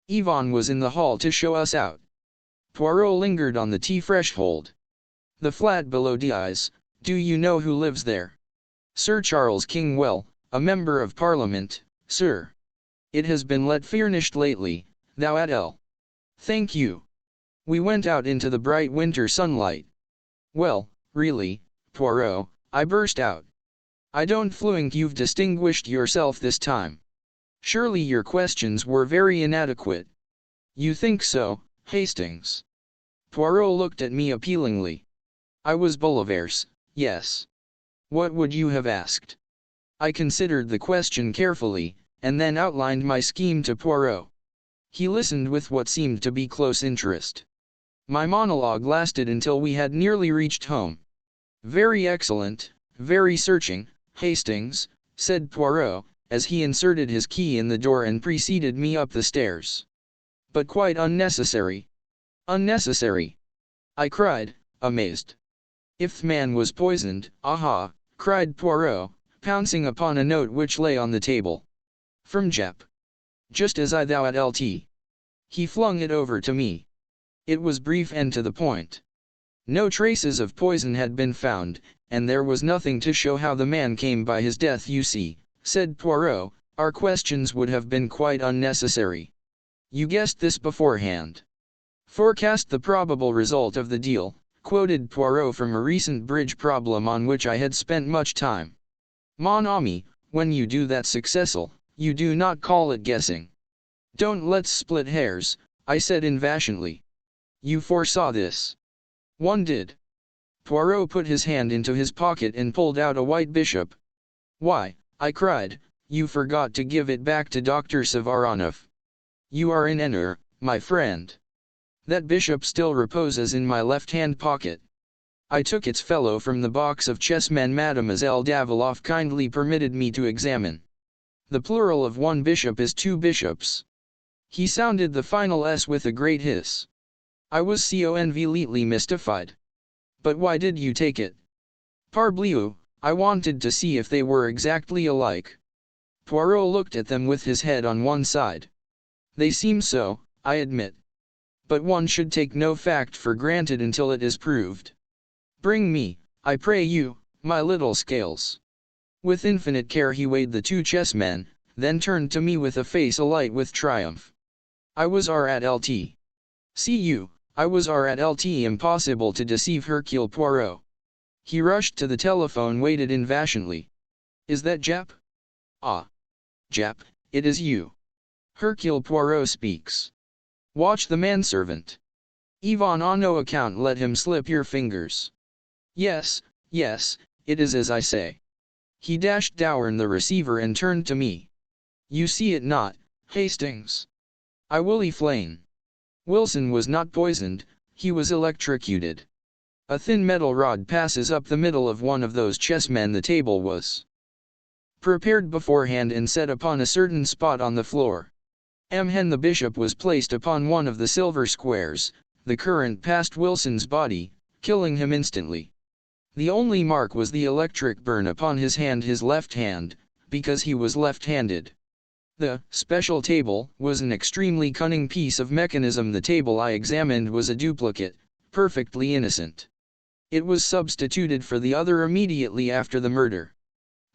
Yvonne was in the hall to show us out." Poirot lingered on the threshold. "The flat below Di's, do you know who lives there?" "Sir Charles Kingwell, a member of Parliament, sir. It has been let furnished lately, thou at L. Thank you." We went out into the bright winter sunlight. "Well, really, Poirot," I burst out. "I don't think you've distinguished yourself this time. Surely your questions were very inadequate." "You think so, Hastings?" Poirot looked at me appealingly. "I was Bolivar's, yes. What would you have asked?" I considered the question carefully, and then outlined my scheme to Poirot. He listened with what seemed to be close interest. My monologue lasted until we had nearly reached home. "Very excellent, very searching, Hastings," said Poirot, as he inserted his key in the door and preceded me up the stairs. But quite unnecessary. Unnecessary! I cried, amazed. If the man was poisoned, aha, cried Poirot, pouncing upon a note which lay on the table. From Jep. Just as I thou at LT. He flung it over to me. It was brief and to the point. No traces of poison had been found, and there was nothing to show how the man came by his death. You see, said Poirot, our questions would have been quite unnecessary. You guessed this beforehand. Forecast the probable result of the deal, quoted Poirot from a recent bridge problem on which I had spent much time. Mon ami, when you do that successful, you do not call it guessing. Don't let's split hairs, I said impatiently. You foresaw this. One did. Poirot put his hand into his pocket and pulled out a white bishop. Why, I cried, you forgot to give it back to Dr. Savaronov. You are in error, my friend. That bishop still reposes in my left-hand pocket. I took its fellow from the box of chessmen Mademoiselle Daviloff kindly permitted me to examine. The plural of one bishop is two bishops. He sounded the final S with a great hiss. I was conveniently mystified. But why did you take it? Parbleu, I wanted to see if they were exactly alike. Poirot looked at them with his head on one side. They seem so, I admit. But one should take no fact for granted until it is proved. Bring me, I pray you, my little scales. With infinite care he weighed the two chessmen, then turned to me with a face alight with triumph. I was R at LT. See you, I was R at LT. Impossible to deceive Hercule Poirot. He rushed to the telephone, waited impatiently. Is that Jep? Ah. Jep, it is you. Hercule Poirot speaks. Watch the manservant. Yvonne, on no account let him slip your fingers. Yes, yes, it is as I say. He dashed down the receiver and turned to me. You see it not, Hastings? I will explain. Wilson was not poisoned, he was electrocuted. A thin metal rod passes up the middle of one of those chessmen. The table was prepared beforehand and set upon a certain spot on the floor. The bishop was placed upon one of the silver squares, the current passed Wilson's body, killing him instantly. The only mark was the electric burn upon his left hand, because he was left-handed. The special table was an extremely cunning piece of mechanism. The table I examined was a duplicate, perfectly innocent. It was substituted for the other immediately after the murder.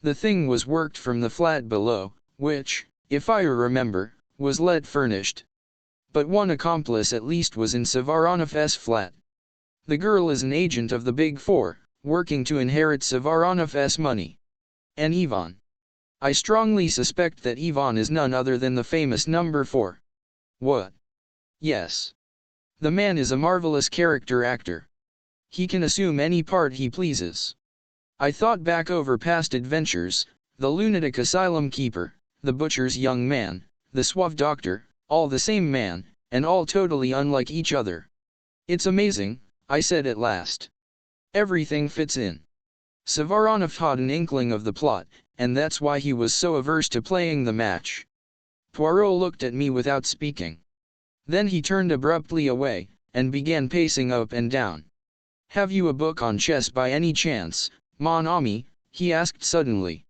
The thing was worked from the flat below, which, if I remember, was let furnished. But one accomplice at least was in Savaronov's flat. The girl is an agent of the Big Four, working to inherit Savaronov's money. And Yvonne. I strongly suspect that Yvonne is none other than the famous number 4. What? Yes. The man is a marvelous character actor. He can assume any part he pleases. I thought back over past adventures, the lunatic asylum keeper, the butcher's young man, the suave doctor, all the same man, and all totally unlike each other. It's amazing, I said at last. Everything fits in. Savaronov had an inkling of the plot, and that's why he was so averse to playing the match. Poirot looked at me without speaking. Then he turned abruptly away, and began pacing up and down. Have you a book on chess by any chance, mon ami? He asked suddenly.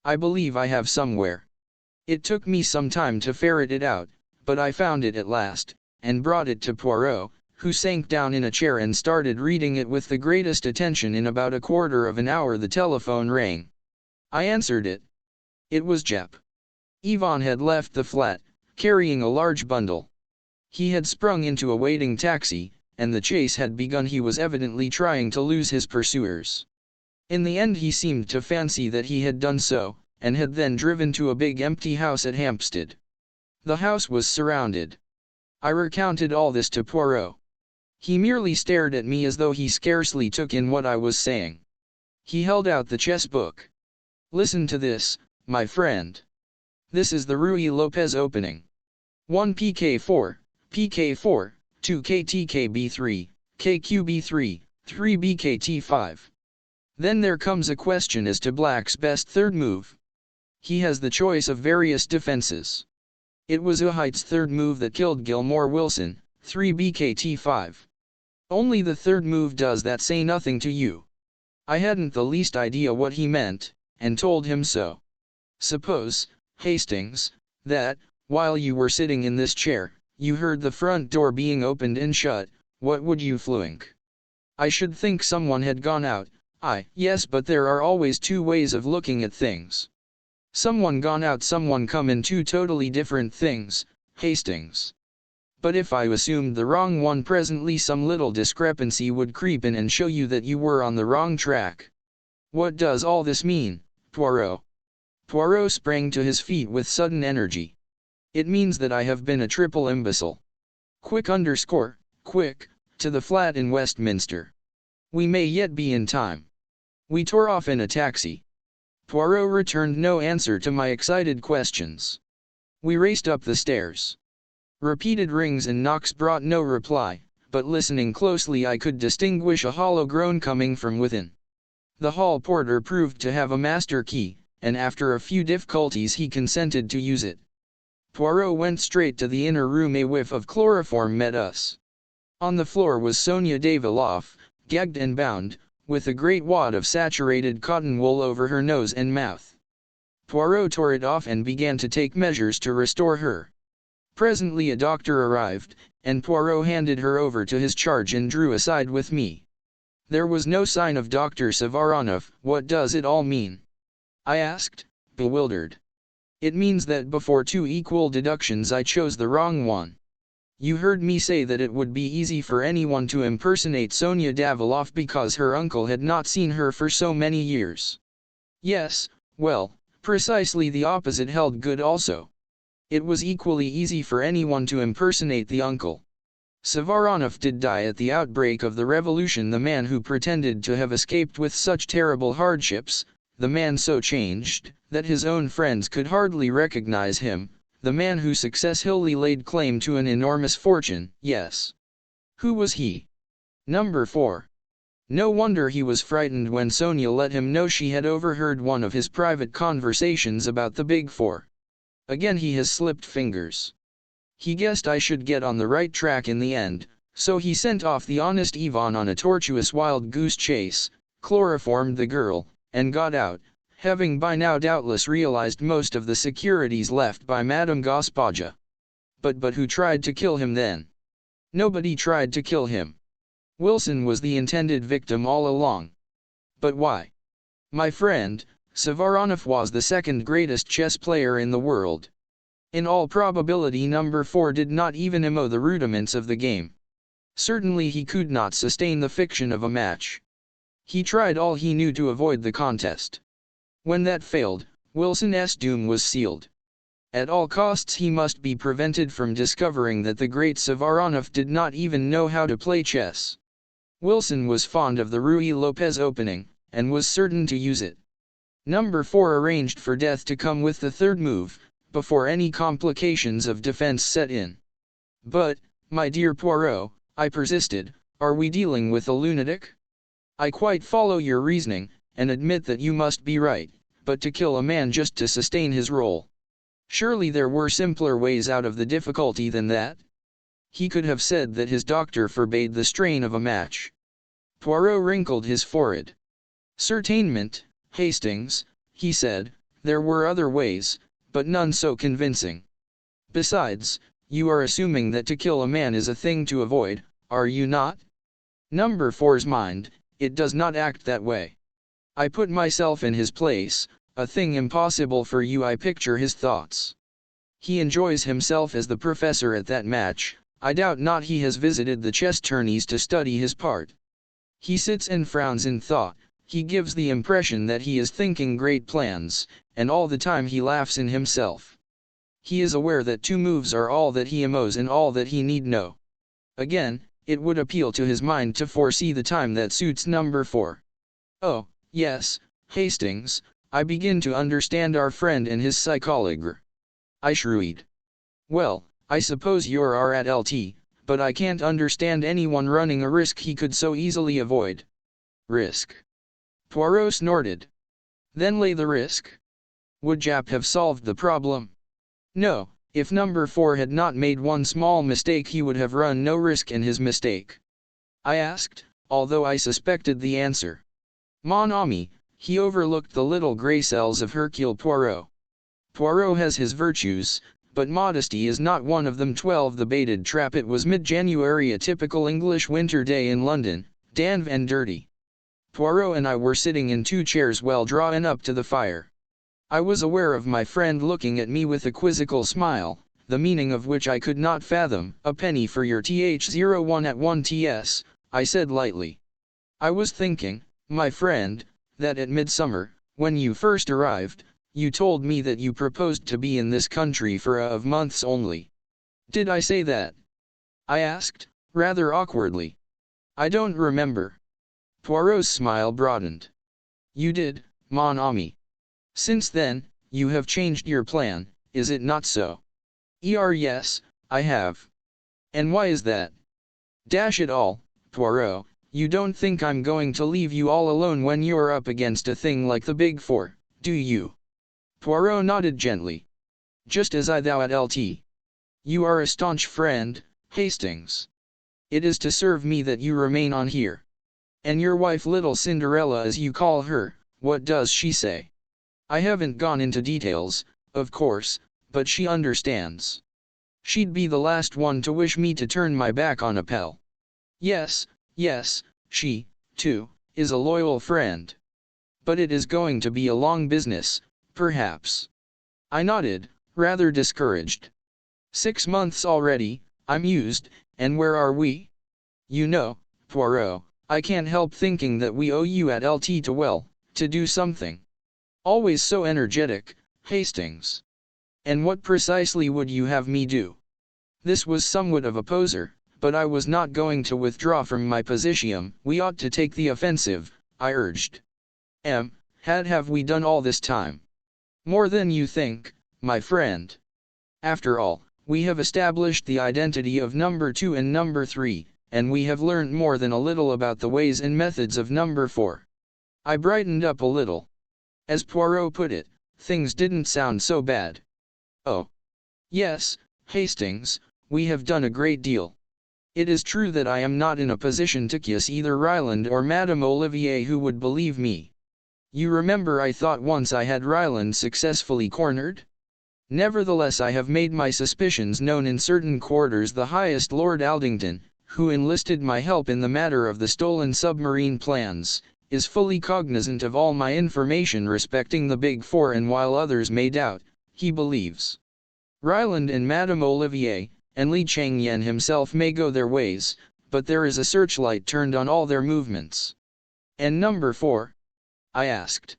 I believe I have somewhere. It took me some time to ferret it out, but I found it at last, and brought it to Poirot, who sank down in a chair and started reading it with the greatest attention. In about a quarter of an hour the telephone rang. I answered it. It was Jep. Yvonne had left the flat, carrying a large bundle. He had sprung into a waiting taxi, and the chase had begun. He was evidently trying to lose his pursuers. In the end he seemed to fancy that he had done so, and had then driven to a big empty house at Hampstead. The house was surrounded. I recounted all this to Poirot. He merely stared at me as though he scarcely took in what I was saying. He held out the chess book. Listen to this, my friend. This is the Ruy Lopez opening. 1 PK4, PK4, 2 KTKB3, KQB3, 3 BKT5. Then there comes a question as to black's best third move. He has the choice of various defenses. It was Uhite's third move that killed Gilmore Wilson, 3BKT5. Only the third move does that. Say nothing to you. I hadn't the least idea what he meant, and told him so. Suppose, Hastings, that, while you were sitting in this chair, you heard the front door being opened and shut, what would you think? I should think someone had gone out. Yes, but there are always two ways of looking at things. Someone gone out, someone come in, two totally different things, Hastings. But if I assumed the wrong one, presently some little discrepancy would creep in and show you that you were on the wrong track. What does all this mean, Poirot? Poirot sprang to his feet with sudden energy. It means that I have been a triple imbecile. Quick, to the flat in Westminster. We may yet be in time. We tore off in a taxi. Poirot returned no answer to my excited questions. We raced up the stairs. Repeated rings and knocks brought no reply, but listening closely I could distinguish a hollow groan coming from within. The hall porter proved to have a master key, and after a few difficulties he consented to use it. Poirot went straight to the inner room. A whiff of chloroform met us. On the floor was Sonia Daviloff, gagged and bound, with a great wad of saturated cotton wool over her nose and mouth. Poirot tore it off and began to take measures to restore her. Presently a doctor arrived, and Poirot handed her over to his charge and drew aside with me. There was no sign of Dr. Savaronov. What does it all mean? I asked, bewildered. It means that before two equal deductions I chose the wrong one. You heard me say that it would be easy for anyone to impersonate Sonia Daviloff because her uncle had not seen her for so many years. Yes, well, precisely the opposite held good also. It was equally easy for anyone to impersonate the uncle. Savaronov did die at the outbreak of the revolution, the man who pretended to have escaped with such terrible hardships, the man so changed that his own friends could hardly recognize him, the man whose success Hilly laid claim to an enormous fortune. Yes. Who was he? Number 4. No wonder he was frightened when Sonia let him know she had overheard one of his private conversations about the Big Four. Again he has slipped fingers. He guessed I should get on the right track in the end, so he sent off the honest Ivan on a tortuous wild goose chase, chloroformed the girl, and got out, having by now doubtless realized most of the securities left by Madame Gaspaja. But who tried to kill him then? Nobody tried to kill him. Wilson was the intended victim all along. But why? My friend, Savaronov was the second greatest chess player in the world. In all probability number 4 did not even know the rudiments of the game. Certainly he could not sustain the fiction of a match. He tried all he knew to avoid the contest. When that failed, Wilson's doom was sealed. At all costs he must be prevented from discovering that the great Savaronov did not even know how to play chess. Wilson was fond of the Ruy Lopez opening, and was certain to use it. Number 4 arranged for death to come with the third move, before any complications of defense set in. But, my dear Poirot, I persisted, are we dealing with a lunatic? I quite follow your reasoning, and admit that you must be right, but to kill a man just to sustain his role. Surely there were simpler ways out of the difficulty than that? He could have said that his doctor forbade the strain of a match. Poirot wrinkled his forehead. Certainement, Hastings, he said, there were other ways, but none so convincing. Besides, you are assuming that to kill a man is a thing to avoid, are you not? Number 4's mind, it does not act that way. I put myself in his place, a thing impossible for you. I picture his thoughts. He enjoys himself as the professor at that match. I doubt not he has visited the chess tourneys to study his part. He sits and frowns in thought. He gives the impression that he is thinking great plans, and all the time he laughs in himself. He is aware that two moves are all that he knows and all that he need know. Again, it would appeal to his mind to foresee the time that suits number 4. Oh, yes, Hastings, I begin to understand our friend and his psychology. I shrugged. Well, I suppose you're at LT, but I can't understand anyone running a risk he could so easily avoid. Risk? Poirot snorted. Then lay the risk. Would Jap have solved the problem? No, if number 4 had not made one small mistake he would have run no risk in his mistake. I asked, although I suspected the answer. Mon ami, he overlooked the little grey cells of Hercule Poirot. Poirot has his virtues, but modesty is not one of them. 12 The baited trap. It was mid-January, a typical English winter day in London, damp and dirty. Poirot and I were sitting in 2 chairs well drawn up to the fire. I was aware of my friend looking at me with a quizzical smile, the meaning of which I could not fathom. A penny for your th01 at 1ts, I said lightly. I was thinking, my friend, that at midsummer, when you first arrived, you told me that you proposed to be in this country for of months only. Did I say that? I asked, rather awkwardly. I don't remember. Poirot's smile broadened. You did, mon ami. Since then, you have changed your plan, is it not so? Yes, I have. And why is that? Dash it all, Poirot, you don't think I'm going to leave you all alone when you're up against a thing like the Big Four, do you? Poirot nodded gently. Just as I thou at LT. You are a staunch friend, Hastings. It is to serve me that you remain on here. And your wife, little Cinderella as you call her, what does she say? I haven't gone into details, of course, but she understands. She'd be the last one to wish me to turn my back on a pal. Yes, she, too, is a loyal friend. But it is going to be a long business, perhaps. I nodded, rather discouraged. 6 months already, I mused, and where are we? You know, Poirot, I can't help thinking that we owe you at LT to do something. Always so energetic, Hastings. And what precisely would you have me do? This was somewhat of a poser, but I was not going to withdraw from my position. We ought to take the offensive, I urged. Have we done all this time? More than you think, my friend. After all, we have established the identity of number 2 and number 3, and we have learned more than a little about the ways and methods of number 4. I brightened up a little. As Poirot put it, things didn't sound so bad. Oh. Yes, Hastings, we have done a great deal. It is true that I am not in a position to kiss either Ryland or Madame Olivier, who would believe me. You remember I thought once I had Ryland successfully cornered? Nevertheless I have made my suspicions known in certain quarters. The highest Lord Aldington, who enlisted my help in the matter of the stolen submarine plans, is fully cognizant of all my information respecting the Big Four, and while others may doubt, he believes. Ryland and Madame Olivier, and Li Changyen himself may go their ways, but there is a searchlight turned on all their movements. And number 4? I asked.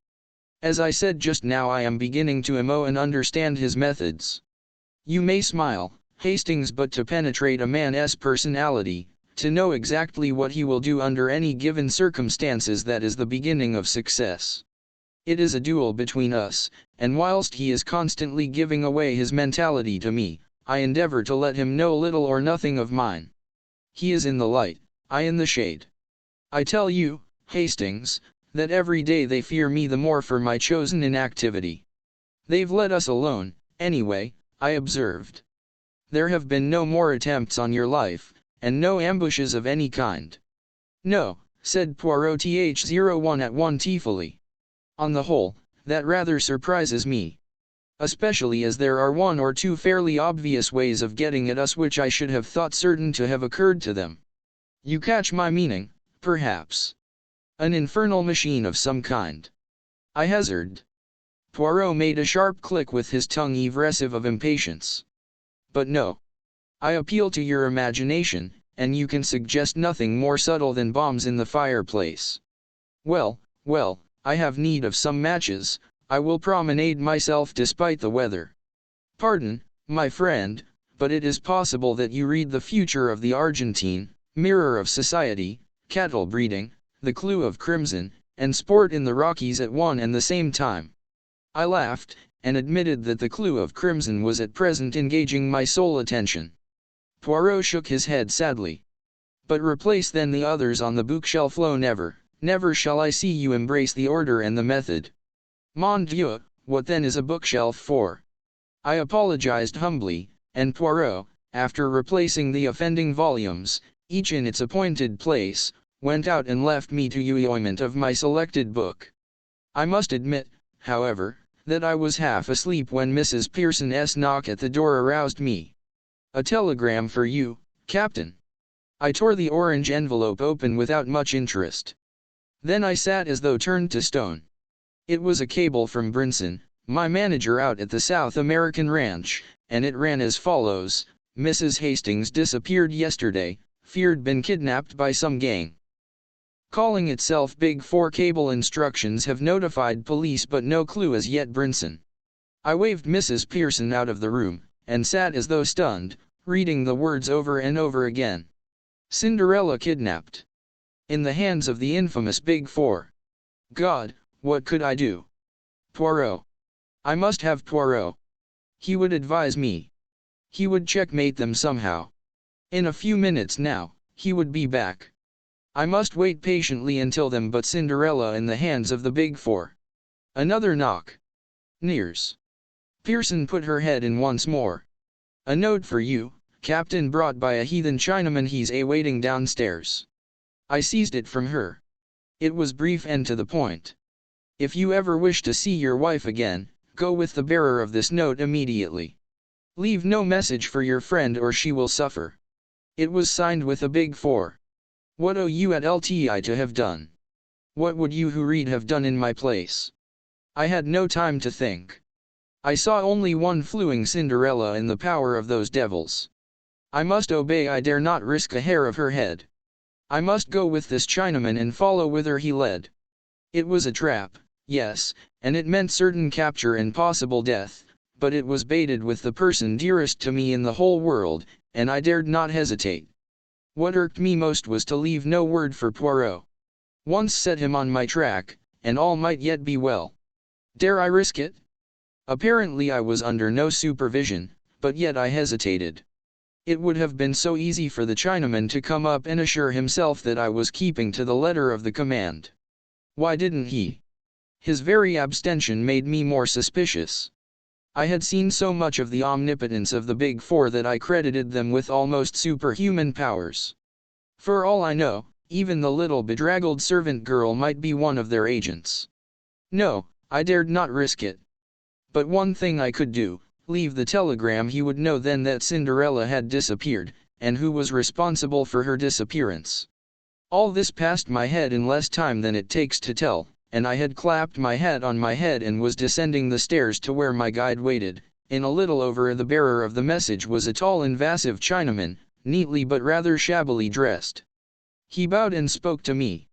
As I said just now, I am beginning to know and understand his methods. You may smile, Hastings, but to penetrate a man's personality, to know exactly what he will do under any given circumstances, that is the beginning of success. It is a duel between us, and whilst he is constantly giving away his mentality to me, I endeavor to let him know little or nothing of mine. He is in the light, I in the shade. I tell you, Hastings, that every day they fear me the more for my chosen inactivity. They've let us alone, anyway, I observed. There have been no more attempts on your life, and no ambushes of any kind. No, said Poirot th01 at 1 tearfully. On the whole, that rather surprises me. Especially as there are 1 or 2 fairly obvious ways of getting at us which I should have thought certain to have occurred to them. You catch my meaning, perhaps. An infernal machine of some kind. I hazarded. Poirot made a sharp click with his tongue, expressive of impatience. But no. I appeal to your imagination, and you can suggest nothing more subtle than bombs in the fireplace. Well, I have need of some matches. I will promenade myself despite the weather. Pardon, my friend, but it is possible that you read the future of the Argentine, mirror of society, cattle breeding, the clue of crimson, and sport in the Rockies at one and the same time. I laughed, and admitted that the clue of crimson was at present engaging my sole attention. Poirot shook his head sadly. But replace then the others on the bookshelf. Lo, never shall I see you embrace the order and the method. Mon Dieu, what then is a bookshelf for? I apologized humbly, and Poirot, after replacing the offending volumes, each in its appointed place, went out and left me to enjoyment of my selected book. I must admit, however, that I was half asleep when Mrs. Pearson's knock at the door aroused me. "A telegram for you, Captain." I tore the orange envelope open without much interest. Then I sat as though turned to stone. It was a cable from Brinson, my manager out at the South American ranch, and it ran as follows: "Mrs. Hastings disappeared yesterday, feared been kidnapped by some gang. Calling itself Big 4 cable instructions have notified police but no clue as yet Brinson." I waved Mrs. Pearson out of the room, and sat as though stunned, reading the words over and over again. Cinderella kidnapped. In the hands of the infamous Big 4. God, what could I do? Poirot. I must have Poirot. He would advise me. He would checkmate them somehow. In a few minutes now, he would be back. I must wait patiently until then, but Cinderella in the hands of the Big 4. Another knock. Nears. Pearson put her head in once more. "A note for you, Captain, brought by a heathen Chinaman. He's waiting downstairs." I seized it from her. It was brief and to the point. "If you ever wish to see your wife again, go with the bearer of this note immediately. Leave no message for your friend or she will suffer." It was signed with a Big 4. What owe you at LTI to have done? What would you who read have done in my place? I had no time to think. I saw only one fluing Cinderella in the power of those devils. I must obey. I dare not risk a hair of her head. I must go with this Chinaman and follow whither he led. It was a trap, yes, and it meant certain capture and possible death, but it was baited with the person dearest to me in the whole world, and I dared not hesitate. What irked me most was to leave no word for Poirot. Once set him on my track, and all might yet be well. Dare I risk it? Apparently I was under no supervision, but yet I hesitated. It would have been so easy for the Chinaman to come up and assure himself that I was keeping to the letter of the command. Why didn't he? His very abstention made me more suspicious. I had seen so much of the omnipotence of the Big 4 that I credited them with almost superhuman powers. For all I know, even the little bedraggled servant girl might be one of their agents. No, I dared not risk it. But one thing I could do: leave the telegram. He would know then that Cinderella had disappeared, and who was responsible for her disappearance. All this passed my head in less time than it takes to tell, and I had clapped my hat on my head and was descending the stairs to where my guide waited. In a little over the bearer of the message was a tall invasive Chinaman, neatly but rather shabbily dressed. He bowed and spoke to me.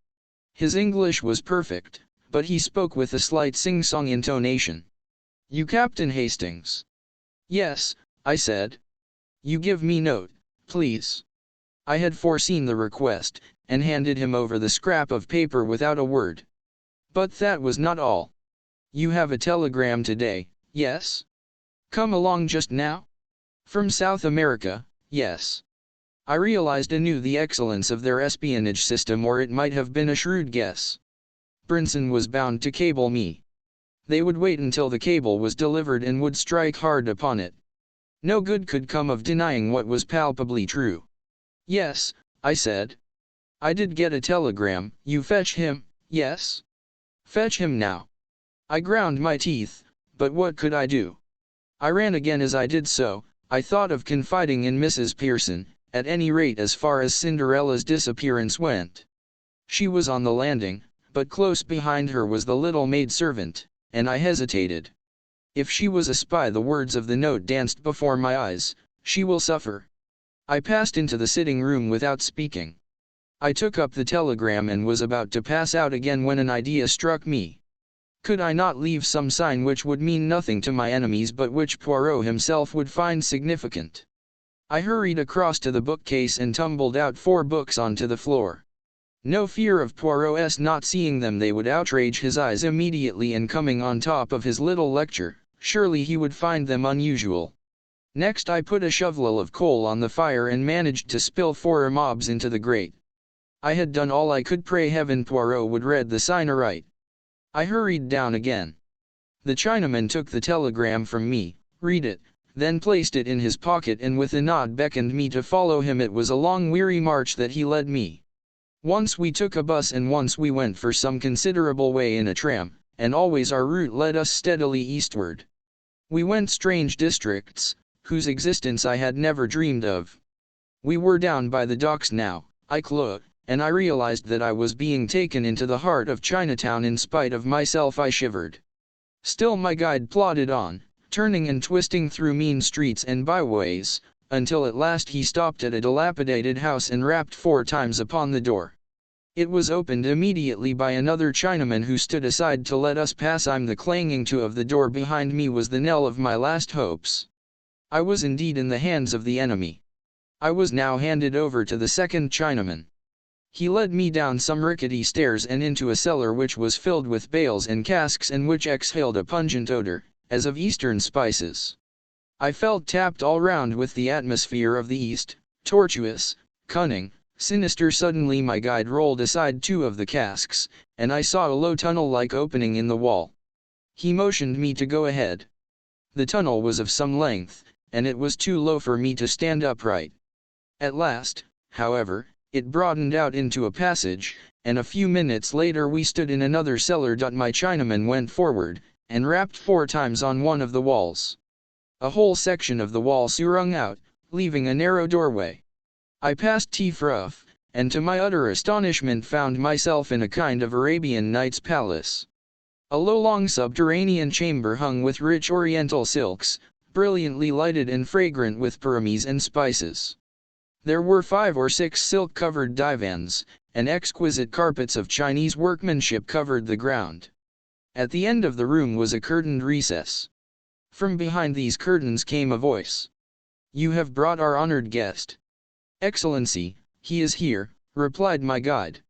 His English was perfect, but he spoke with a slight sing-song intonation. "You Captain Hastings?" "Yes," I said. "You give me note, please." I had foreseen the request, and handed him over the scrap of paper without a word. But that was not all. "You have a telegram today, yes? Come along just now? From South America, yes." I realized anew the excellence of their espionage system, or it might have been a shrewd guess. Brinson was bound to cable me. They would wait until the cable was delivered and would strike hard upon it. No good could come of denying what was palpably true. "Yes," I said. "I did get a telegram. You fetch him, yes? Fetch him now." I ground my teeth, but what could I do? I ran again. As I did so, I thought of confiding in Mrs. Pearson, at any rate as far as Cinderella's disappearance went. She was on the landing, but close behind her was the little maid-servant, and I hesitated. If she was a spy, the words of the note danced before my eyes: "She will suffer." I passed into the sitting room without speaking. I took up the telegram and was about to pass out again when an idea struck me. Could I not leave some sign which would mean nothing to my enemies but which Poirot himself would find significant? I hurried across to the bookcase and tumbled out 4 books onto the floor. No fear of Poirot's not seeing them. They would outrage his eyes immediately, and coming on top of his little lecture, surely he would find them unusual. Next I put a shovel of coal on the fire and managed to spill 4 mobs into the grate. I had done all I could. Pray heaven Poirot would read the sign aright. I hurried down again. The Chinaman took the telegram from me, read it, then placed it in his pocket and with a nod beckoned me to follow him. It was a long weary march that he led me. Once we took a bus and once we went for some considerable way in a tram, and always our route led us steadily eastward. We went strange districts, whose existence I had never dreamed of. We were down by the docks now, and I realized that I was being taken into the heart of Chinatown. In spite of myself I shivered. Still my guide plodded on, turning and twisting through mean streets and byways, until at last he stopped at a dilapidated house and rapped 4 times upon the door. It was opened immediately by another Chinaman who stood aside to let us pass. The clanging to of the door behind me was the knell of my last hopes. I was indeed in the hands of the enemy. I was now handed over to the second Chinaman. He led me down some rickety stairs and into a cellar which was filled with bales and casks and which exhaled a pungent odor, as of eastern spices. I felt tapped all round with the atmosphere of the East, tortuous, cunning, sinister. Suddenly my guide rolled aside 2 of the casks, and I saw a low tunnel-like opening in the wall. He motioned me to go ahead. The tunnel was of some length, and it was too low for me to stand upright. At last, however, it broadened out into a passage, and a few minutes later we stood in another cellar. My Chinaman went forward, and rapped 4 times on one of the walls. A whole section of the wall swung out, leaving a narrow doorway. I passed through, and to my utter astonishment found myself in a kind of Arabian Nights palace. A low long subterranean chamber hung with rich oriental silks, brilliantly lighted and fragrant with perfumes and spices. There were 5 or 6 silk-covered divans, and exquisite carpets of Chinese workmanship covered the ground. At the end of the room was a curtained recess. From behind these curtains came a voice. "You have brought our honored guest." "Excellency, he is here," replied my guide.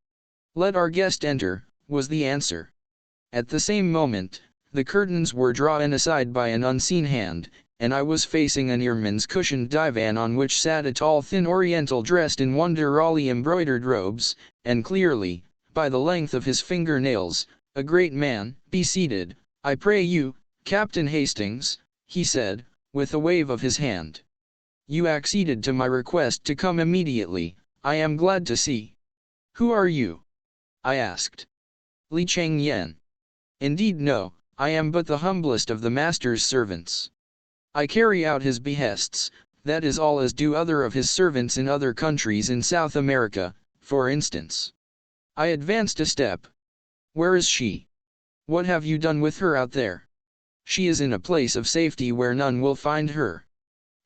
"Let our guest enter," was the answer. At the same moment, the curtains were drawn aside by an unseen hand, and I was facing an ermine's cushioned divan on which sat a tall thin Oriental dressed in wonderfully embroidered robes, and clearly, by the length of his fingernails, a great man. "Be seated, I pray you, Captain Hastings," he said, with a wave of his hand. "You acceded to my request to come immediately. I am glad to see." "Who are you?" I asked. "Li Cheng Yen." "Indeed no, I am but the humblest of the master's servants. I carry out his behests, that is all, as do other of his servants in other countries in South America, for instance." I advanced a step. "Where is she? What have you done with her out there?" "She is in a place of safety where none will find her.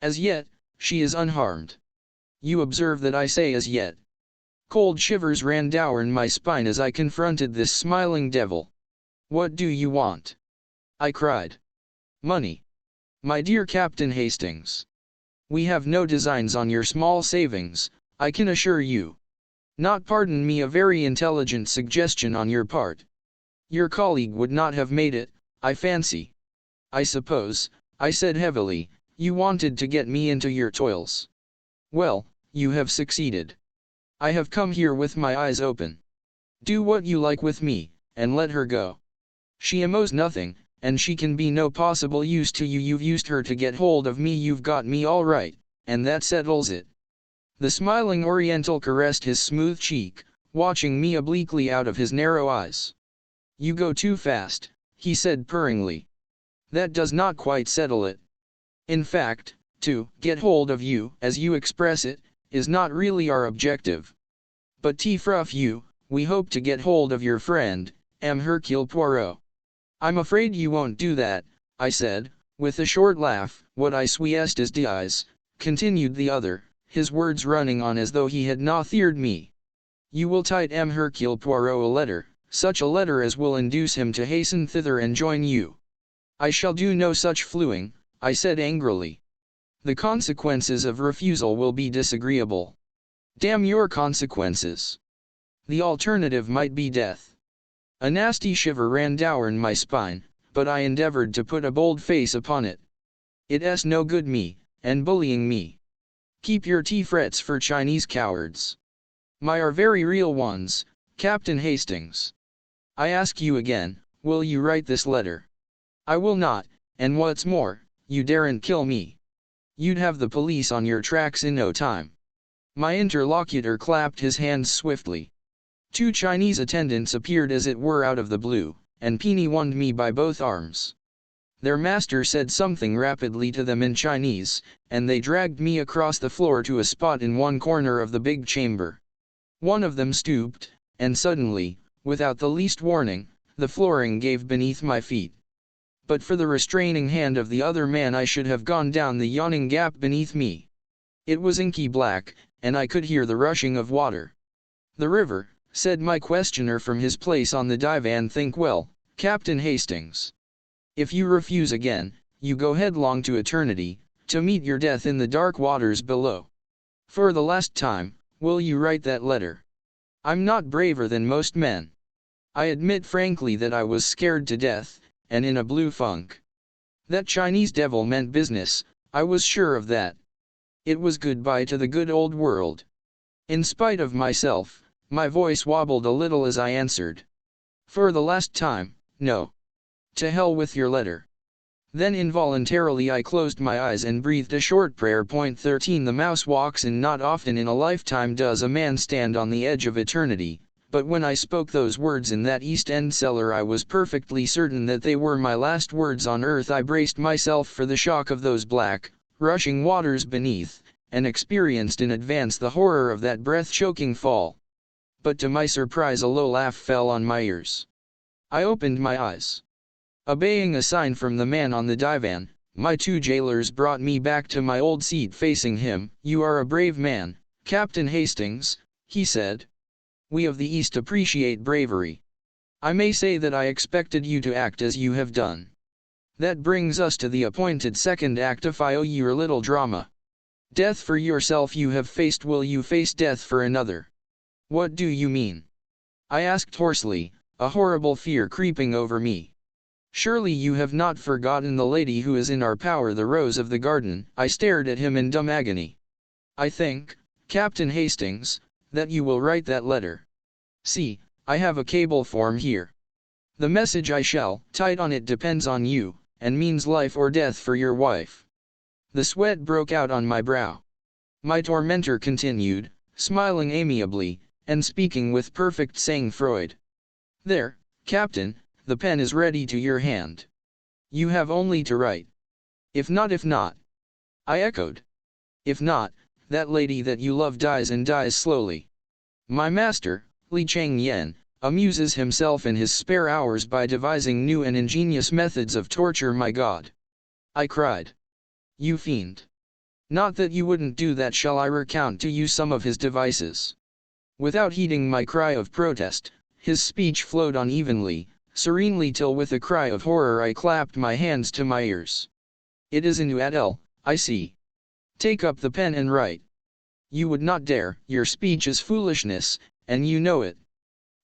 As yet, she is unharmed." You observe that I say as yet. Cold shivers ran down my spine as I confronted this smiling devil. "What do you want?" I cried. "Money. My dear Captain Hastings. We have no designs on your small savings, I can assure you. Not, pardon me, a very intelligent suggestion on your part. Your colleague would not have made it, I fancy. I suppose," I said heavily, "you wanted to get me into your toils. Well, you have succeeded. I have come here with my eyes open. Do what you like with me, and let her go. She owes nothing, and she can be no possible use to you. You've used her to get hold of me. You've got me all right, and that settles it." The smiling Oriental caressed his smooth cheek, watching me obliquely out of his narrow eyes. "You go too fast," he said purringly. "That does not quite settle it. In fact, to get hold of you, as you express it, is not really our objective. But through you, we hope to get hold of your friend, Hercule Poirot." "I'm afraid you won't do that," I said, with a short laugh. "What I souhaite is d'eyes," continued the other, his words running on as though he had not feared me. "You will write Hercule Poirot a letter, such a letter as will induce him to hasten thither and join you." "I shall do no such fooling," I said angrily. "The consequences of refusal will be disagreeable." "Damn your consequences. The alternative might be death." A nasty shiver ran down my spine, but I endeavored to put a bold face upon it. "It's no good me, and bullying me. Keep your threats for Chinese cowards. My are very real ones, Captain Hastings. I ask you again, will you write this letter?" I will not, and what's more, you daren't kill me. You'd have the police on your tracks in no time. My interlocutor clapped his hands swiftly. 2 Chinese attendants appeared as it were out of the blue, and pinioned me by both arms. Their master said something rapidly to them in Chinese, and they dragged me across the floor to a spot in one corner of the big chamber. One of them stooped, and suddenly, without the least warning, the flooring gave beneath my feet. But for the restraining hand of the other man I should have gone down the yawning gap beneath me. It was inky black, and I could hear the rushing of water. "The river," said my questioner from his place on the divan. "Think well, Captain Hastings. If you refuse again, you go headlong to eternity, to meet your death in the dark waters below. For the last time, will you write that letter? I'm not braver than most men. I admit frankly that I was scared to death, and in a blue funk. That Chinese devil meant business, I was sure of that. It was goodbye to the good old world." In spite of myself, my voice wobbled a little as I answered. "For the last time, no. To hell with your letter." Then involuntarily I closed my eyes and breathed a short prayer. 13 The mouse walks in. Not often in a lifetime does a man stand on the edge of eternity, but when I spoke those words in that East End cellar I was perfectly certain that they were my last words on earth. I braced myself for the shock of those black, rushing waters beneath, and experienced in advance the horror of that breath-choking fall. But to my surprise a low laugh fell on my ears. I opened my eyes. Obeying a sign from the man on the divan, my 2 jailers brought me back to my old seat facing him. "You are a brave man, Captain Hastings," he said. "We of the East appreciate bravery. I may say that I expected you to act as you have done. That brings us to the appointed second act of your little drama. Death for yourself you have faced. Will you face death for another?" "What do you mean?" I asked hoarsely, a horrible fear creeping over me. "Surely you have not forgotten the lady who is in our power, the rose of the garden." I stared at him in dumb agony. "I think, Captain Hastings, that you will write that letter. See, I have a cable form here. The message I shall type on it depends on you, and means life or death for your wife." The sweat broke out on my brow. My tormentor continued, smiling amiably, and speaking with perfect sang-froid. "There, Captain, the pen is ready to your hand. You have only to write. If not. I echoed. "If not, that lady that you love dies, and dies slowly. My master, Li Cheng Yen, amuses himself in his spare hours by devising new and ingenious methods of torture." "My God!" I cried. "You fiend! Not that you wouldn't do that. Shall I recount to you some of his devices?" Without heeding my cry of protest, his speech flowed on evenly, serenely, till with a cry of horror I clapped my hands to my ears. "It is in Adele, I see. Take up the pen and write. You would not dare. Your speech is foolishness, and you know it.